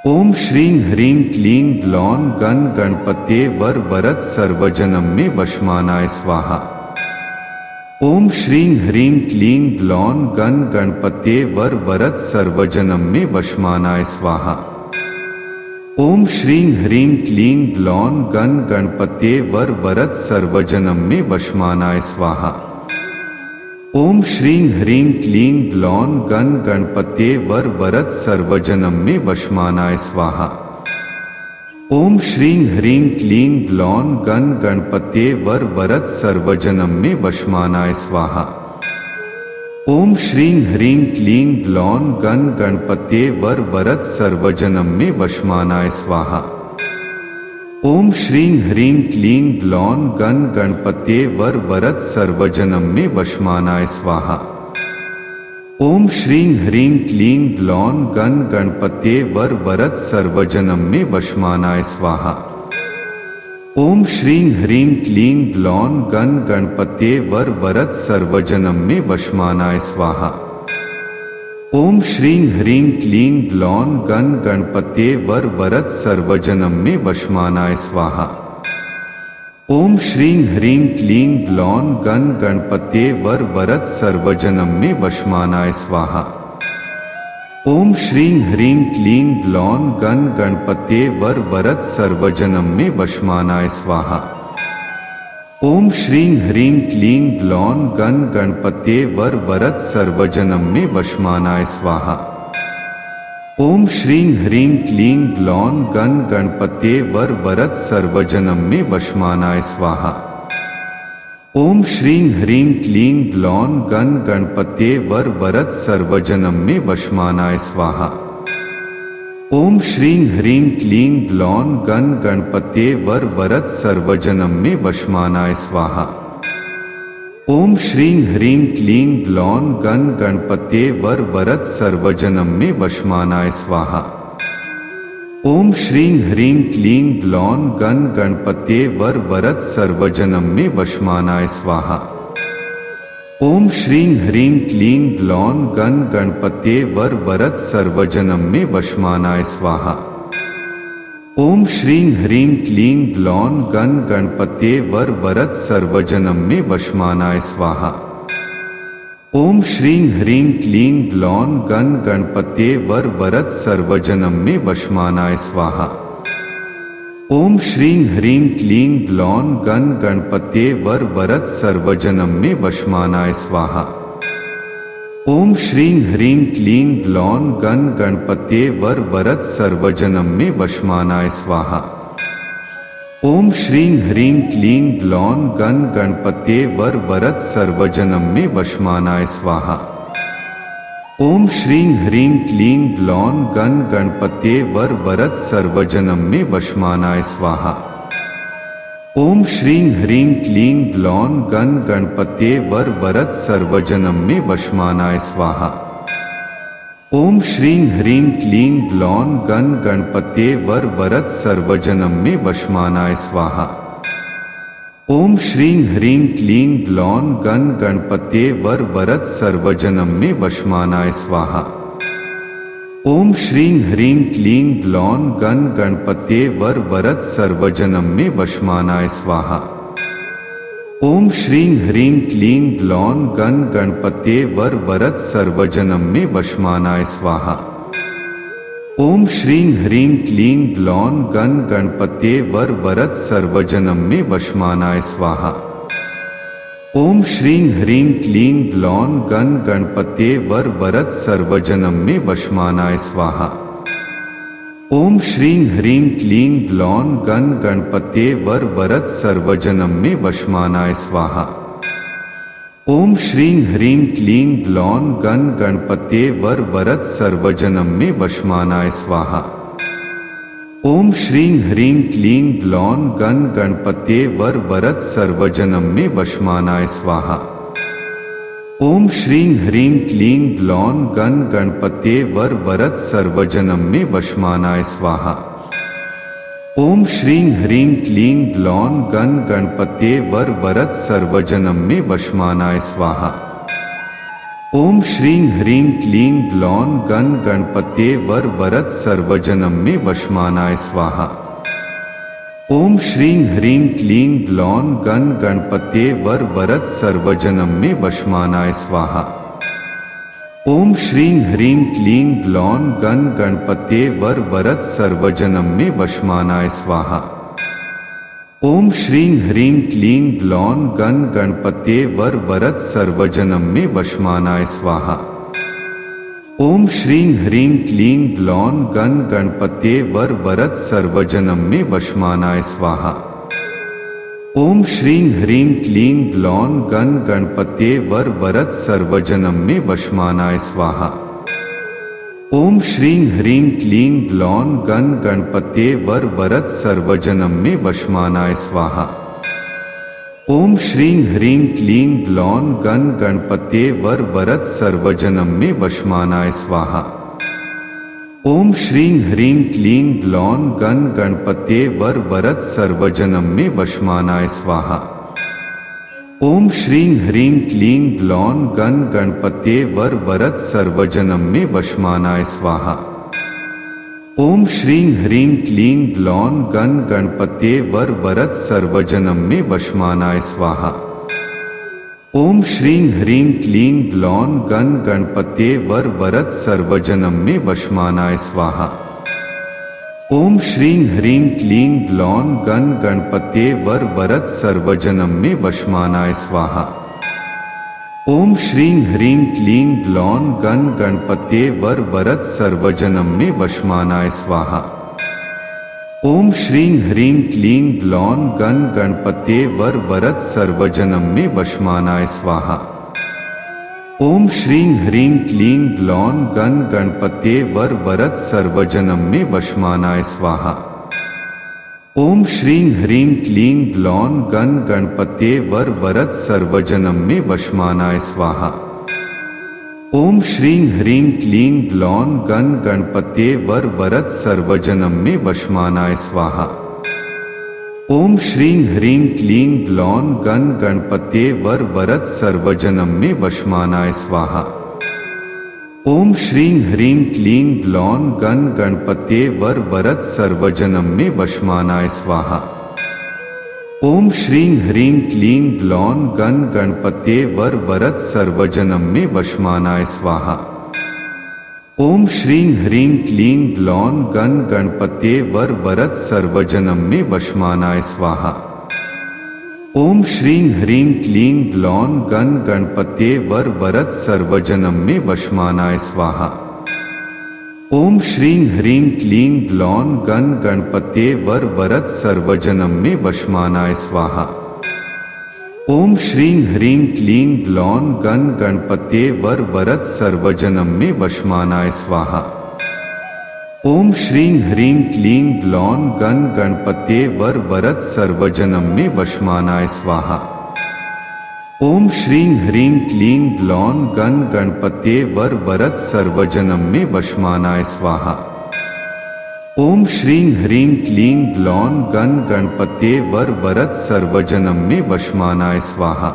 ओम श्रीं ह्रीं क्लीं ग्लौं गण गणपते वर वरद सर्वजनम में वशमानाय स्वाहा। ओम श्रीं ह्रीं क्लीं ग्लौं गण गणपते वर वरद सर्वजनम में वशमानाय स्वाहा। ओम श्रीं ह्रीं क्लीं ग्लौं गण गणपते वर वरद सर्वजनम में वशमानाय स्वाहा। ओम श्रीं ह्रीं क्लीं ग्लौं गण गणपते वर वरद सर्वजनम में वशमानाय स्वाहा। ओम श्रीं ह्रीं क्लीं ग्लौं गण गणपते वर वरद सर्वजनम में वशमानाय स्वाहा। ओम श्रीं ह्रीं क्लीं ग्लौं गण गणपते वर वरद सर्वजनम में वशमानाय स्वाहा। ओम श्रीं ह्रीं क्लीं ग्लौं गण गणपते वर वरद सर्वजनम में वशमानाय स्वाहा। ओम श्रीं ह्रीं क्लीं ग्लौं गण गणपते वर वरद सर्वजनम में वशमानाय स्वाहा। ओम श्रीं ह्रीं क्लीं ग्लौं गण गणपते वर वरद सर्वजनम में वशमानाय स्वाहा। ओम श्रीं ह्रीं क्लीं ग्लौं गण गणपते वर वरद सर्वजनम में वशमानाय स्वाहा। ओम श्रीं ह्रीं क्लीं ग्लौं गण गणपते वर वरद सर्वजनम में वशमानाय स्वाहा। ओम श्रीं ह्रीं क्लीं ग्लौं गण गणपते वर वरद सर्वजनम में वशमानाय स्वाहा। ओम श्रीं ह्रीं क्लीं ग्लौं गण गणपते वर वरद सर्वजनम में वशमानाय स्वाहा। ओम श्रीं ह्रीं क्लीं ग्लौं गण गणपते वर वरद सर्वजनम में वशमानाय स्वाहा। ओम श्रीं ह्रीं क्लीं ग्लौं गण गणपते वर वरद सर्वजनम में वशमानाय स्वाहा। ओम श्रीं ह्रीं क्लीं ग्लौं गण गणपते वर वरद सर्वजनम में वशमानाय स्वाहा। ओम श्रीं ह्रीं क्लीं ग्लौं गण गणपते वर वरद सर्वजनम में वशमानाय स्वाहा। ओम श्रीं ह्रीं क्लीं ग्लौं गण गणपते वर वरद सर्वजनम में वशमानाय स्वाहा। ओम श्रीं ह्रीं क्लीं ग्लौं गण गणपते वर वरद सर्वजनम में वशमानाय स्वाहा। ओम श्रीं ह्रीं क्लीं ग्लौं गण गणपते वर वरद सर्वजनम में वशमानाय स्वाहा। ओम श्रीं ह्रीं क्लीं ग्लौं गण गणपते वर वरद सर्वजनम में वशमानाय स्वाहा। ओम श्रीं ह्रीं क्लीं ग्लौं गण गणपते वर वरद सर्वजनम में वशमानाय स्वाहा। ओम श्रीं ह्रीं क्लीं ग्लौं गण गणपते वर वरद सर्वजनम में वशमानाय स्वाहा। ओम श्रीं ह्रीं क्लीं ग्लौं गण गणपते वर वरद सर्वजनम में वशमानाय स्वाहा। ओम श्रीं ह्रीं क्लीं ग्लौं गण गणपते वर वरद सर्वजनम में वशमानाय स्वाहा। ओम श्रीं ह्रीं क्लीं ग्लौं गण गणपते वर वरद सर्वजनम में वशमानाय स्वाहा। ओम श्रीं ह्रीं क्लीं ग्लौं गण गणपते वर वरद सर्वजनम में वशमानाय स्वाहा। ओम श्रीं ह्रीं क्लीं ग्लौं गण गणपते वर वरद सर्वजनम में वशमानाय स्वाहा। ओम श्रीं ह्रीं क्लीं ग्लौं गण गणपते वर वरद सर्वजनम में वशमानाय स्वाहा। ओम श्रीं ह्रीं क्लीं ग्लौं गण गणपते वर वरद सर्वजनम में वशमानाय स्वाहा। ओम श्रीं ह्रीं क्लीं ग्लौं गण गणपते वर वरद सर्वजनम में वशमानाय स्वाहा। ओम श्रीं ह्रीं क्लीं ग्लौं गण गणपते वर वरद सर्वजनम में वशमानाय स्वाहा। ओम श्रीं ह्रीं क्लीं ग्लौं गण गणपते वर वरद सर्वजनम में वशमानाय स्वाहा। ओम श्रीं ह्रीं क्लीं ग्लौं गण गणपते वर वरद सर्वजनम में वशमानाय स्वाहा। ओम श्रीं ह्रीं क्लीं ग्लौं गण गणपते वर वरद सर्वजनम में वशमानाय स्वाहा। ओम श्रीं ह्रीं क्लीं ग्लौं गण गणपते वर वरद सर्वजनम में वशमानाय स्वाहा। ओम श्रीं ह्रीं क्लीं ग्लौं गण गणपते वर वरद सर्वजनम में वशमानाय स्वाहा। ओम श्रीं ह्रीं क्लीं ग्लौं गण गणपते वर वरद सर्वजनम में वशमानाय स्वाहा। ओम श्रीं ह्रीं क्लीं ग्लौं गण गणपते वर वरद सर्वजनम में वशमानाय स्वाहा। ओम श्रीं ह्रीं क्लीं ग्लौं गण गणपते वर वरद सर्वजनम में वशमानाय स्वाहा। ओम श्रीं ह्रीं क्लीं ग्लौं गण गणपते वर वरद सर्वजनम में वशमानाय स्वाहा। ओम श्रीं ह्रीं क्लीं ग्लौं गण गणपते वर वरद सर्वजनम में वशमानाय स्वाहा। ओम श्रीं ह्रीं क्लीं ग्लौं गण गणपते वर वरद सर्वजनम में वशमानाय स्वाहा। ओम श्रीं ह्रीं क्लीं ग्लौं गण गणपते वर वरद सर्वजनम में वशमानाय स्वाहा। ओम श्रीं ह्रीं क्लीं ग्लौं गण गणपते वर वरद सर्वजनम में वशमानाय स्वाहा। ओम श्रीं ह्रीं क्लीं ग्लौं गण गणपते वर वरद सर्वजनम में वशमानाय स्वाहा। ओम श्रीं ह्रीं क्लीं ग्लौं गण गणपते वर वरद सर्वजनम में वशमानाय स्वाहा। ओम श्रीं ह्रीं क्लीं ग्लौं गण गणपते वर वरद सर्वजनम में वशमानाय स्वाहा। ओम श्रीं ह्रीं क्लीं ग्लौं गण गणपते वर वरद सर्वजनम में वशमानाय स्वाहा। ओम श्रीं ह्रीं क्लीं ग्लौं गण गणपते वर वरद सर्वजनम में वशमानाय स्वाहा। ओम श्रीं ह्रीं क्लीं ग्लौं गण गणपते वर वरद सर्वजनम में वशमानाय स्वाहा। ओम श्रीं ह्रीं क्लीं ग्लौं गण गणपते वर वरद सर्वजनम में वशमानाय स्वाहा। ओम श्रीं ह्रीं क्लीं ग्लौं गण गणपते वर वरद सर्वजनम में वशमानाय स्वाहा। ओम श्रीं ह्रीं क्लीं ग्लौं गण गणपते वर वरद सर्वजनम में वशमानाय स्वाहा। ओम श्रीं ह्रीं क्लीं ग्लौं गण गणपते वर वरद सर्वजनम में वशमानाय स्वाहा। ओम श्रीं ह्रीं क्लीं ग्लौं गण गणपते वर वरद सर्वजनम में वशमानाय स्वाहा। ओम श्रीं ह्रीं क्लीं ग्लौं गण गणपते वर वरद सर्वजनम में वशमानाय स्वाहा। ओम श्रीं ह्रीं क्लीं ग्लौं गण गणपते वर वरद सर्वजनम में वशमानाय स्वाहा। ओम श्रीं ह्रीं क्लीं ग्लौं गण गणपते वर वरद सर्वजनम में वशमानाय स्वाहा। ओम श्रीं ह्रीं क्लीं ग्लौं गण गणपते वर वरद सर्वजनम में वशमानाय स्वाहा। ओम श्रीं ह्रीं क्लीं ग्लौं गण गणपते वर वरद सर्वजनम में वशमानाय स्वाहा। ओम श्रीं ह्रीं क्लीं ग्लौं गण गणपते वर वरद सर्वजनम में वशमानाय स्वाहा। ओम श्रीं ह्रीं क्लीं ग्लौं गण गणपते वर वरद सर्वजनम में वशमानाय स्वाहा। ओम श्रीं ह्रीं क्लीं ग्लौं गण गणपते वर वरद सर्वजनम में वशमानाय स्वाहा। ओम श्रीं ह्रीं क्लीं ग्लौं गण गणपते वर वरद सर्वजनम में वशमानाय स्वाहा। ओम श्रीं ह्रीं क्लीं ग्लौं गण गणपते वर वरद सर्वजनम में वशमानाय स्वाहा।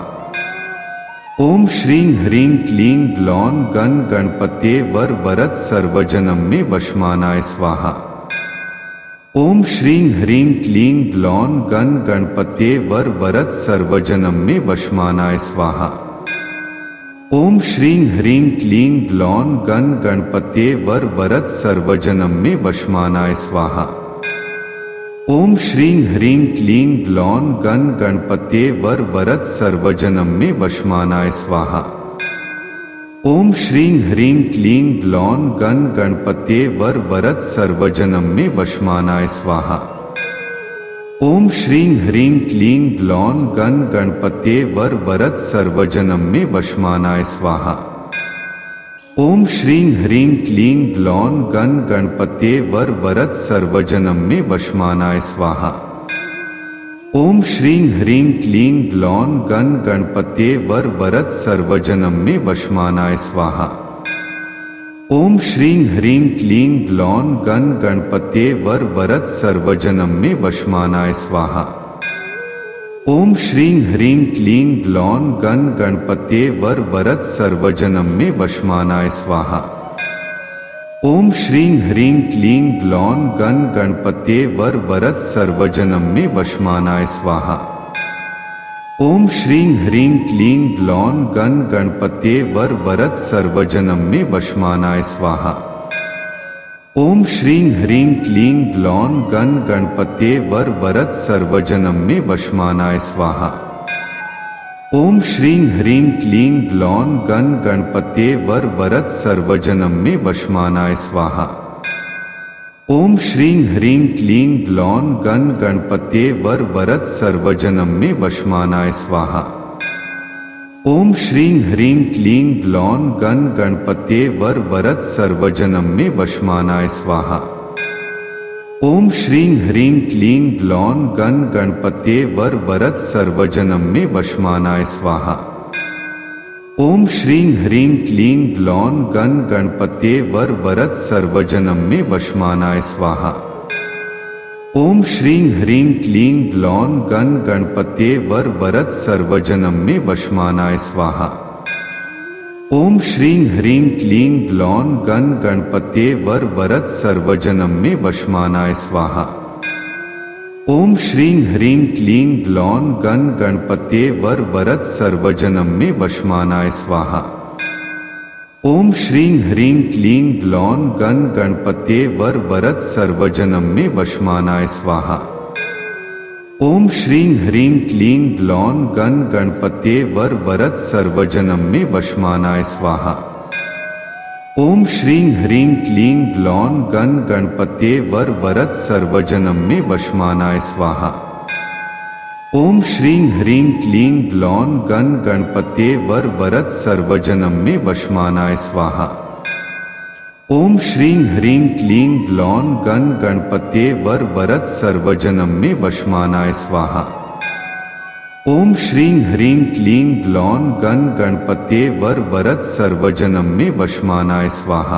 ओम श्रीं ह्रीं क्लीं ग्लौं गण गणपते वर वरद सर्वजनम में वशमानाय स्वाहा। ओम श्रीं ह्रीं क्लीं ग्लौं गण गणपते वर वरद सर्वजनम में वशमानाय स्वाहा। ओम श्रीं ह्रीं क्लीं ग्लौं गण गणपते वर वरद सर्वजनम में वशमानाय स्वाहा। ओम श्रीं ह्रीं क्लीं ग्लौं गण गणपते वर वरद सर्वजनम में वशमानाय स्वाहा। ओम श्रीं ह्रीं क्लीं ग्लौं गण गणपते वर वरद सर्वजनम में वशमानाय स्वाहा। ओम श्रीं ह्रीं क्लीं ग्लौं गण गणपते वर वरद सर्वजनम में वशमानाय स्वाहा। ओम श्रीं ह्रीं क्लीं ग्लौं गण गणपते वर वरद सर्वजनम में वशमानाय स्वाहा। ओम श्रीं ह्रीं क्लीं ग्लौं गण गणपते वर वरद सर्वजनम में वशमानाय स्वाहा। ओम श्रीं ह्रीं क्लीं ग्लौं गण गणपते वर वरद सर्वजनम में वशमानाय स्वाहा। ओम श्रीं ह्रीं क्लीं ग्लौं गण गणपते वर वरद सर्वजनम में वशमानाय स्वाहा। ओम श्रीं ह्रीं क्लीं ग्लौं गण गणपते वर वरद सर्वजनम में वशमानाय स्वाहा। ओम श्रीं ह्रीं क्लीं ग्लौं गण गणपते वर वरद सर्वजनम में वशमानाय स्वाहा। ओम श्रीं ह्रीं क्लीं ग्लौं गण गणपते वर वरद सर्वजनम में वशमानाय स्वाहा। ओम श्रीं ह्रीं क्लीं ग्लौं गण गणपते वर वरद सर्वजनम में वशमानाय स्वाहा। ओम श्रीं ह्रीं क्लीं ग्लौं गण गणपते वर वरद सर्वजनम में वशमानाय स्वाहा। ओम श्रीं ह्रीं क्लीं ग्लौं गण गणपते वर वरद सर्वजनम में वशमानाय स्वाहा। ओम श्रीं ह्रीं क्लीं ग्लौं गण गणपते वर वरद सर्वजनम में वशमानाय स्वाहा। ओम श्रीं ह्रीं क्लीं ग्लौं गण गणपते वर वरद सर्वजनम में वशमानाय स्वाहा। ओम श्रीं ह्रीं क्लीं ग्लौं गण गणपते वर वरद सर्वजनम में वशमानाय स्वाहा। ओम श्रीं ह्रीं क्लीं ग्लौं गण गणपते वर वरद सर्वजनम में वशमानाय स्वाहा। ओम श्रीं ह्रीं क्लीं ग्लौं गण गणपते वर वरद सर्वजनम में वशमानाय स्वाहा। ओम श्रीं ह्रीं क्लीं ग्लौं गण गणपते वर वरद सर्वजनम में वशमानाय स्वाहा। ओम श्रीं ह्रीं क्लीं ग्लौं गण गणपते वर वरद सर्वजनम में वशमानाय स्वाहा। ओम श्रीं ह्रीं क्लीं ग्लौं गण गणपते वर वरद सर्वजनम में वशमानाय स्वाहा। ओम श्रीं ह्रीं क्लीं ग्लौं गण गणपते वर वरद सर्वजनम में वशमानाय स्वाहा। ओम श्रीं ह्रीं क्लीं ग्लौं गण गणपते वर वरद सर्वजनम में वशमानाय स्वाहा।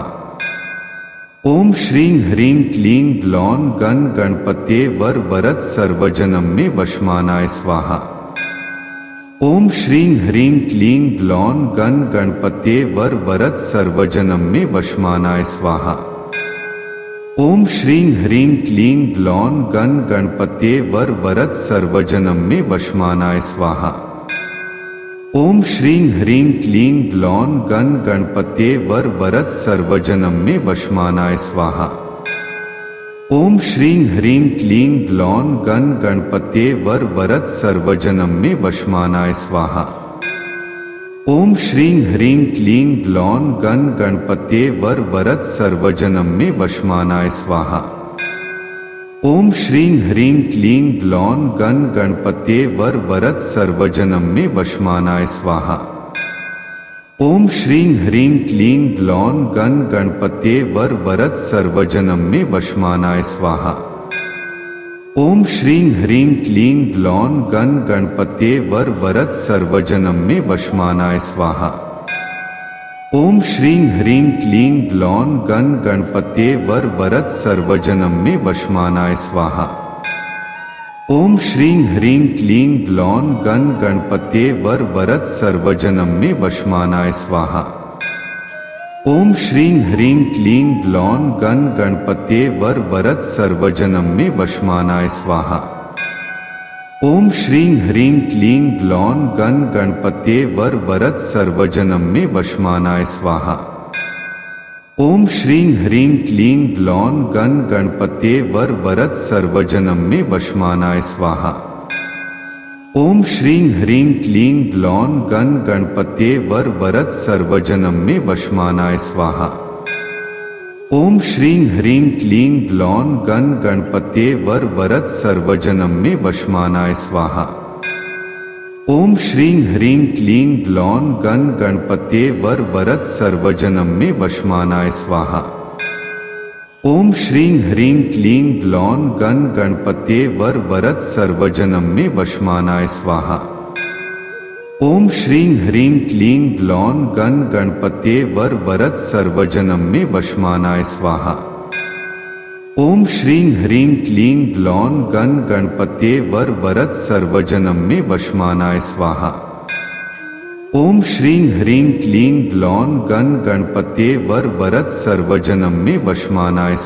ओम श्रीं ह्रीं क्लीं ग्लौं गण गणपते वर वरद सर्वजनम में वशमानाय स्वाहा। ओम श्रीं ह्रीं क्लीं ग्लौं गण गणपते वर वरद सर्वजनम में वशमानाय स्वाहा। ओम श्रीं ह्रीं क्लीं ग्लौं गण गणपते वर वरद सर्वजनम में वशमानाय स्वाहा। ओम श्रीं ह्रीं क्लीं ग्लौं गण गणपते वर वरद सर्वजनम में वशमानाय स्वाहा। ओम श्रीं ह्रीं क्लीं ग्लौं गण गणपते वर वरद सर्वजनम में वशमानाय स्वाहा। ओम श्रीं ह्रीं क्लीं ग्लौं गण गणपते वर वरद सर्वजनम में वशमानाय स्वाहा। ओम श्रीं ह्रीं क्लीं ग्लौं गण गणपते वर वरद सर्वजनम में वशमानाय स्वाहा। ओम श्रीं ह्रीं क्लीं ग्लौं गण गणपते वर वरद सर्वजनम में वशमानाय स्वाहा। ओम श्रीं ह्रीं क्लीं ग्लौं गण गणपते वर वरद सर्वजनम में वशमानाय स्वाहा। ओम श्रीं ह्रीं क्लीं ग्लौं गण गणपते वर वरद सर्वजनम में वशमानाय स्वाहा। ओम श्रीं ह्रीं क्लीं ग्लौं गण गणपते वर वरद सर्वजनम में वशमानाय स्वाहा। ओम श्रीं ह्रीं क्लीं ग्लौं गण गणपते वर वरद सर्वजनम में वशमानाय स्वाहा। ओम श्रीं ह्रीं क्लीं ग्लौं गण गणपते वर वरद सर्वजनम में वशमानाय स्वाहा। ओम श्रीं ह्रीं क्लीं ग्लौं गण गणपते वर वरद सर्वजनम में वशमानाय स्वाहा। ओम श्रीं ह्रीं क्लीं ग्लौं गण गणपते वर वरद सर्वजनम में वशमानाय स्वाहा। ओम श्रीं ह्रीं क्लीं ग्लौं गण गणपते वर वरद सर्वजनम में वशमानाय स्वाहा। ओम श्रीं ह्रीं क्लीं ग्लौं गण गणपते वर वरद सर्वजनम में वशमानाय स्वाहा। ओम श्रीं ह्रीं क्लीं ग्लौं गण गणपते वर वरद सर्वजनम में वशमानाय स्वाहा। ओम श्रीं ह्रीं क्लीं ग्लौं गण गणपते वर वरद सर्वजनम में वशमानाय स्वाहा। ओम श्रीं ह्रीं क्लीं ग्लौं गण गणपते वर वरद सर्वजनम में वशमानाय स्वाहा। ओम श्रीं ह्रीं क्लीं ग्लौं गण गणपते वर वरद सर्वजनम में वशमानाय